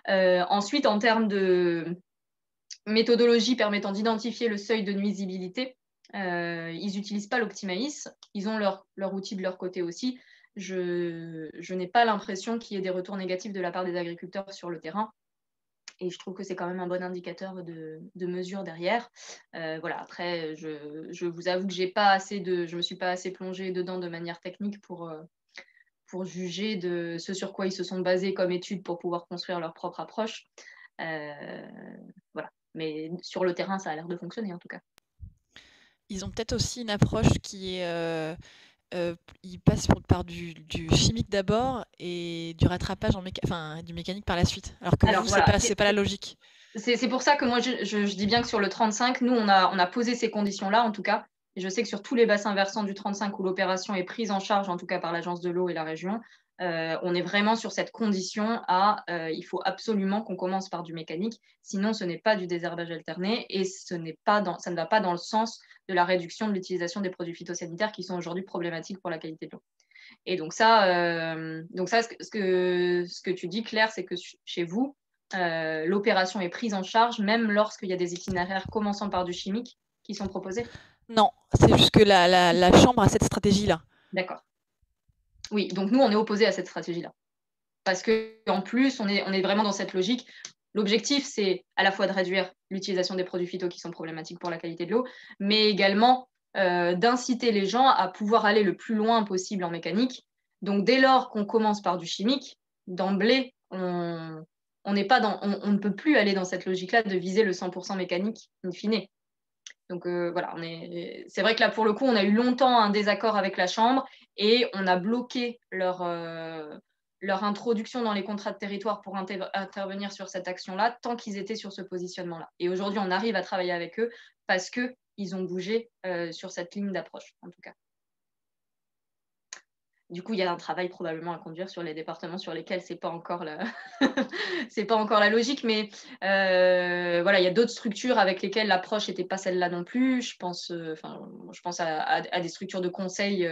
Ensuite, en termes de méthodologie permettant d'identifier le seuil de nuisibilité, ils n'utilisent pas l'Optimaïs, ils ont leur outil de leur côté aussi. Je n'ai pas l'impression qu'il y ait des retours négatifs de la part des agriculteurs sur le terrain. Et je trouve que c'est quand même un bon indicateur de mesure derrière. Voilà. Après, je vous avoue que je ne me suis pas assez plongée dedans de manière technique pour juger de ce sur quoi ils se sont basés comme études pour pouvoir construire leur propre approche. Voilà. Mais sur le terrain, ça a l'air de fonctionner en tout cas. Ils ont peut-être aussi une approche qui est... ils passent par du chimique d'abord et du rattrapage du mécanique par la suite. Alors que vous, voilà, c'est pas la logique. C'est pour ça que moi, je dis bien que sur le 35, nous, on a posé ces conditions-là, en tout cas. Et je sais que sur tous les bassins versants du 35 où l'opération est prise en charge, en tout cas par l'Agence de l'eau et la région, on est vraiment sur cette condition il faut absolument qu'on commence par du mécanique, sinon ce n'est pas du désherbage alterné et ça ne va pas dans le sens de la réduction de l'utilisation des produits phytosanitaires qui sont aujourd'hui problématiques pour la qualité de l'eau. Et donc ça, ce que tu dis, Claire, c'est que chez vous, l'opération est prise en charge même lorsqu'il y a des itinéraires commençant par du chimique qui sont proposés? Non, c'est juste que la Chambre a cette stratégie-là. D'accord. Oui, donc nous, on est opposés à cette stratégie-là. Parce qu'en plus, on est vraiment dans cette logique. L'objectif, c'est à la fois de réduire l'utilisation des produits phyto qui sont problématiques pour la qualité de l'eau, mais également d'inciter les gens à pouvoir aller le plus loin possible en mécanique. Donc, dès lors qu'on commence par du chimique, d'emblée, on ne peut plus aller dans cette logique-là de viser le 100% mécanique in fine. Donc voilà, c'est vrai que là, pour le coup, on a eu longtemps un désaccord avec la Chambre et on a bloqué leur introduction dans les contrats de territoire pour intervenir sur cette action-là tant qu'ils étaient sur ce positionnement-là. Et aujourd'hui, on arrive à travailler avec eux parce qu'ils ont bougé sur cette ligne d'approche, en tout cas. Du coup, il y a un travail probablement à conduire sur les départements sur lesquels c'est pas encore c'est pas encore la logique, mais voilà, il y a d'autres structures avec lesquelles l'approche n'était pas celle-là non plus. Je pense à des structures de conseil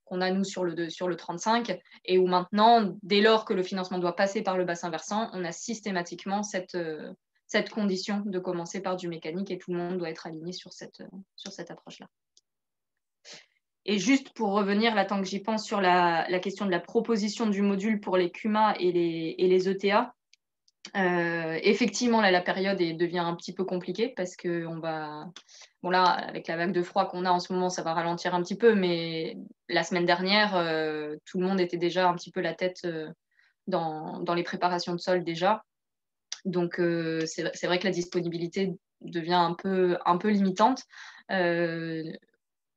qu'on a nous sur le 35, et où maintenant, dès lors que le financement doit passer par le bassin versant, on a systématiquement cette condition de commencer par du mécanique, et tout le monde doit être aligné sur cette approche-là. Et juste pour revenir, là, tant que j'y pense, sur la question de la proposition du module pour les CUMA et les ETA, effectivement, là, la période devient un petit peu compliquée parce que bon, là, avec la vague de froid qu'on a en ce moment, ça va ralentir un petit peu, mais la semaine dernière, tout le monde était déjà un petit peu la tête dans les préparations de sol déjà. Donc, c'est vrai que la disponibilité devient un peu limitante.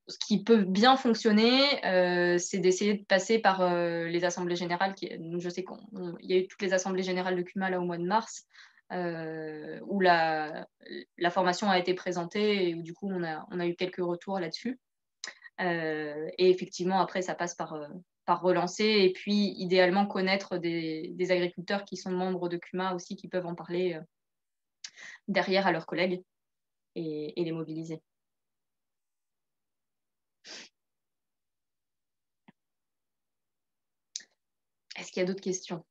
Ce qui peut bien fonctionner, c'est d'essayer de passer par les assemblées générales. Je sais qu'il y a eu toutes les assemblées générales de CUMA là, au mois de mars, où la formation a été présentée et où du coup on a eu quelques retours là-dessus. Et effectivement, après, ça passe par relancer, et puis idéalement connaître des agriculteurs qui sont membres de CUMA aussi, qui peuvent en parler derrière à leurs collègues et les mobiliser. Est-ce qu'il y a d'autres questions?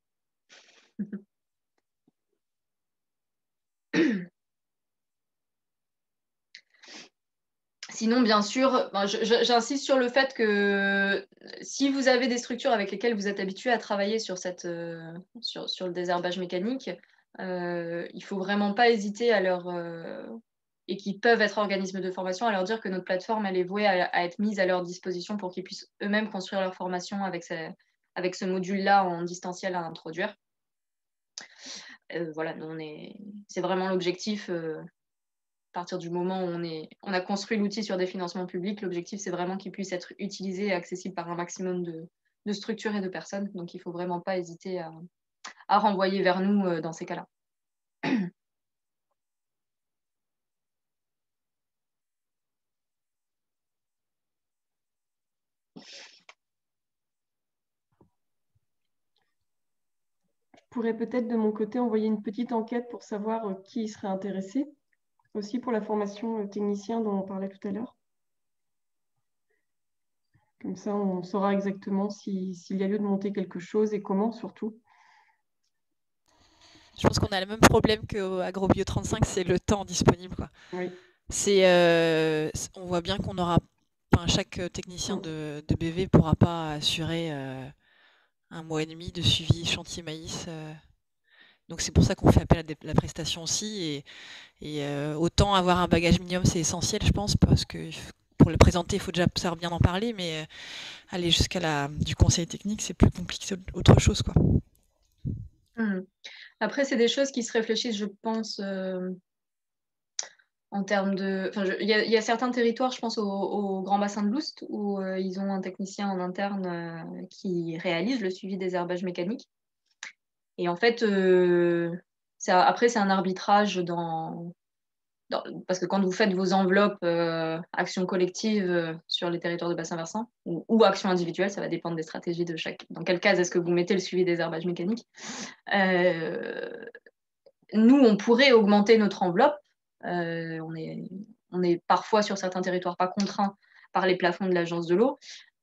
Sinon, bien sûr, j'insiste sur le fait que si vous avez des structures avec lesquelles vous êtes habitué à travailler sur le désherbage mécanique, il ne faut vraiment pas hésiter et qui peuvent être organismes de formation, à leur dire que notre plateforme, elle est vouée à être mise à leur disposition pour qu'ils puissent eux-mêmes construire leur formation avec ce module-là en distanciel à introduire. Voilà, c'est vraiment l'objectif. À partir du moment où on a construit l'outil sur des financements publics, l'objectif, c'est vraiment qu'il puisse être utilisé et accessible par un maximum de structures et de personnes. Donc, il ne faut vraiment pas hésiter à renvoyer vers nous dans ces cas-là. Je pourrais peut-être de mon côté envoyer une petite enquête pour savoir qui serait intéressé, aussi pour la formation technicien dont on parlait tout à l'heure. Comme ça, on saura exactement s'il y a lieu de monter quelque chose et comment, surtout. Je pense qu'on a le même problème qu'AgroBio 35, c'est le temps disponible, quoi. Oui. On voit bien qu'on aura, chaque technicien de BV ne pourra pas assurer un mois et demi de suivi chantier maïs. Donc c'est pour ça qu'on fait appel à la prestation aussi. Et autant avoir un bagage minimum, c'est essentiel, je pense, parce que pour le présenter, il faut déjà savoir bien en parler, mais aller jusqu'à du conseil technique, c'est plus compliqué, c'est autre chose, quoi. Après, c'est des choses qui se réfléchissent, je pense, en termes de... Il y a certains territoires, je pense au Grand Bassin de Loust, où ils ont un technicien en interne qui réalise le suivi des herbages mécaniques. Et en fait, après, c'est un arbitrage parce que quand vous faites vos enveloppes actions collectives sur les territoires de bassin versant ou actions individuelles, ça va dépendre des stratégies de chaque. Dans quel cas est-ce que vous mettez le suivi des herbages mécaniques? Nous, on pourrait augmenter notre enveloppe. On est parfois sur certains territoires pas contraints par les plafonds de l'agence de l'eau,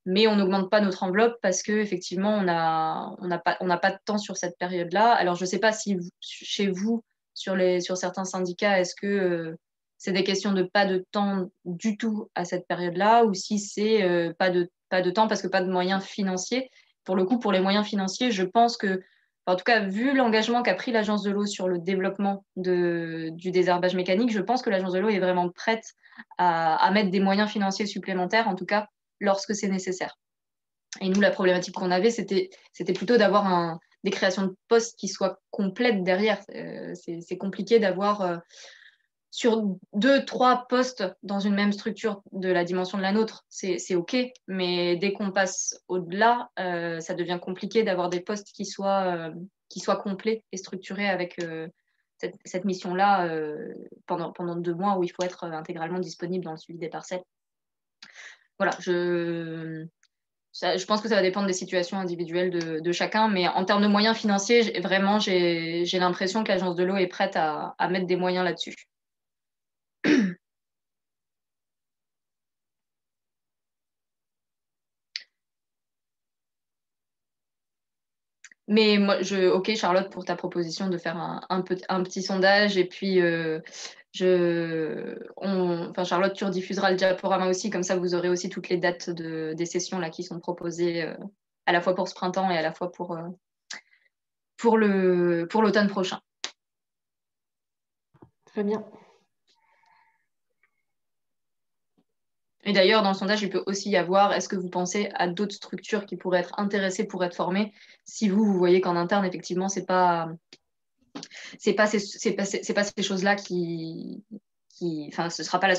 mais on n'augmente pas notre enveloppe parce qu'effectivement, on n'a pas de temps sur cette période-là. Alors, je ne sais pas si chez vous, sur certains syndicats, est-ce que c'est des questions de pas de temps du tout à cette période-là, ou si c'est pas de temps parce que pas de moyens financiers. Pour le coup, pour les moyens financiers, je pense que, en tout cas, vu l'engagement qu'a pris l'agence de l'eau sur le développement du désherbage mécanique, je pense que l'agence de l'eau est vraiment prête à mettre des moyens financiers supplémentaires, en tout cas lorsque c'est nécessaire. Et nous, la problématique qu'on avait, c'était plutôt d'avoir des créations de postes qui soient complètes derrière. C'est compliqué d'avoir sur 2-3 postes dans une même structure de la dimension de la nôtre, c'est OK, mais dès qu'on passe au-delà, ça devient compliqué d'avoir des postes qui soient complets et structurés avec cette mission-là pendant 2 mois où il faut être intégralement disponible dans le suivi des parcelles. Voilà, je pense que ça va dépendre des situations individuelles de chacun, mais en termes de moyens financiers, j'ai l'impression que l'Agence de l'eau est prête à mettre des moyens là-dessus. Mais moi, ok Charlotte, pour ta proposition de faire un petit sondage, et puis Charlotte, tu rediffuseras le diaporama aussi, comme ça vous aurez aussi toutes les dates des sessions là, qui sont proposées à la fois pour ce printemps et à la fois pour l'automne prochain. Très bien. Et d'ailleurs, dans le sondage, il peut aussi y avoir, est-ce que vous pensez à d'autres structures qui pourraient être intéressées pour être formées, si vous voyez qu'en interne, effectivement, c'est pas ces choses-là ce sera pas la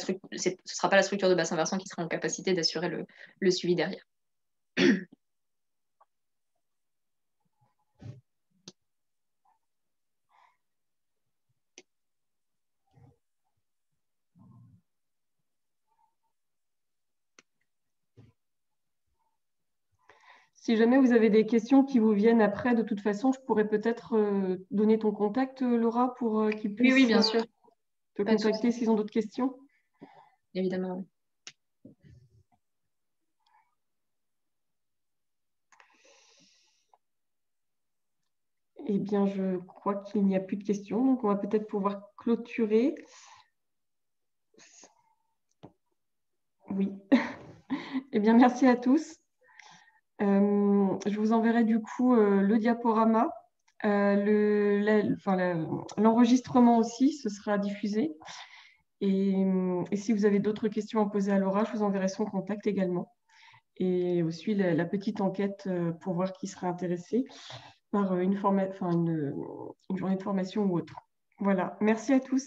structure de bassin versant qui sera en capacité d'assurer le suivi derrière. Si jamais vous avez des questions qui vous viennent après, de toute façon, je pourrais peut-être donner ton contact, Laura, pour qu'ils puissent Oui, bien sûr. te contacter s'ils ont d'autres questions. Évidemment, oui. Eh bien, je crois qu'il n'y a plus de questions, donc on va peut-être pouvoir clôturer. Oui. Eh bien, merci à tous. Je vous enverrai du coup le diaporama, l'enregistrement aussi, ce sera diffusé. Et si vous avez d'autres questions à poser à Laura, je vous enverrai son contact également. Et aussi la petite enquête pour voir qui sera intéressé par une journée de formation ou autre. Voilà, merci à tous.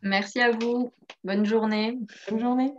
Merci à vous. Bonne journée. Bonne journée.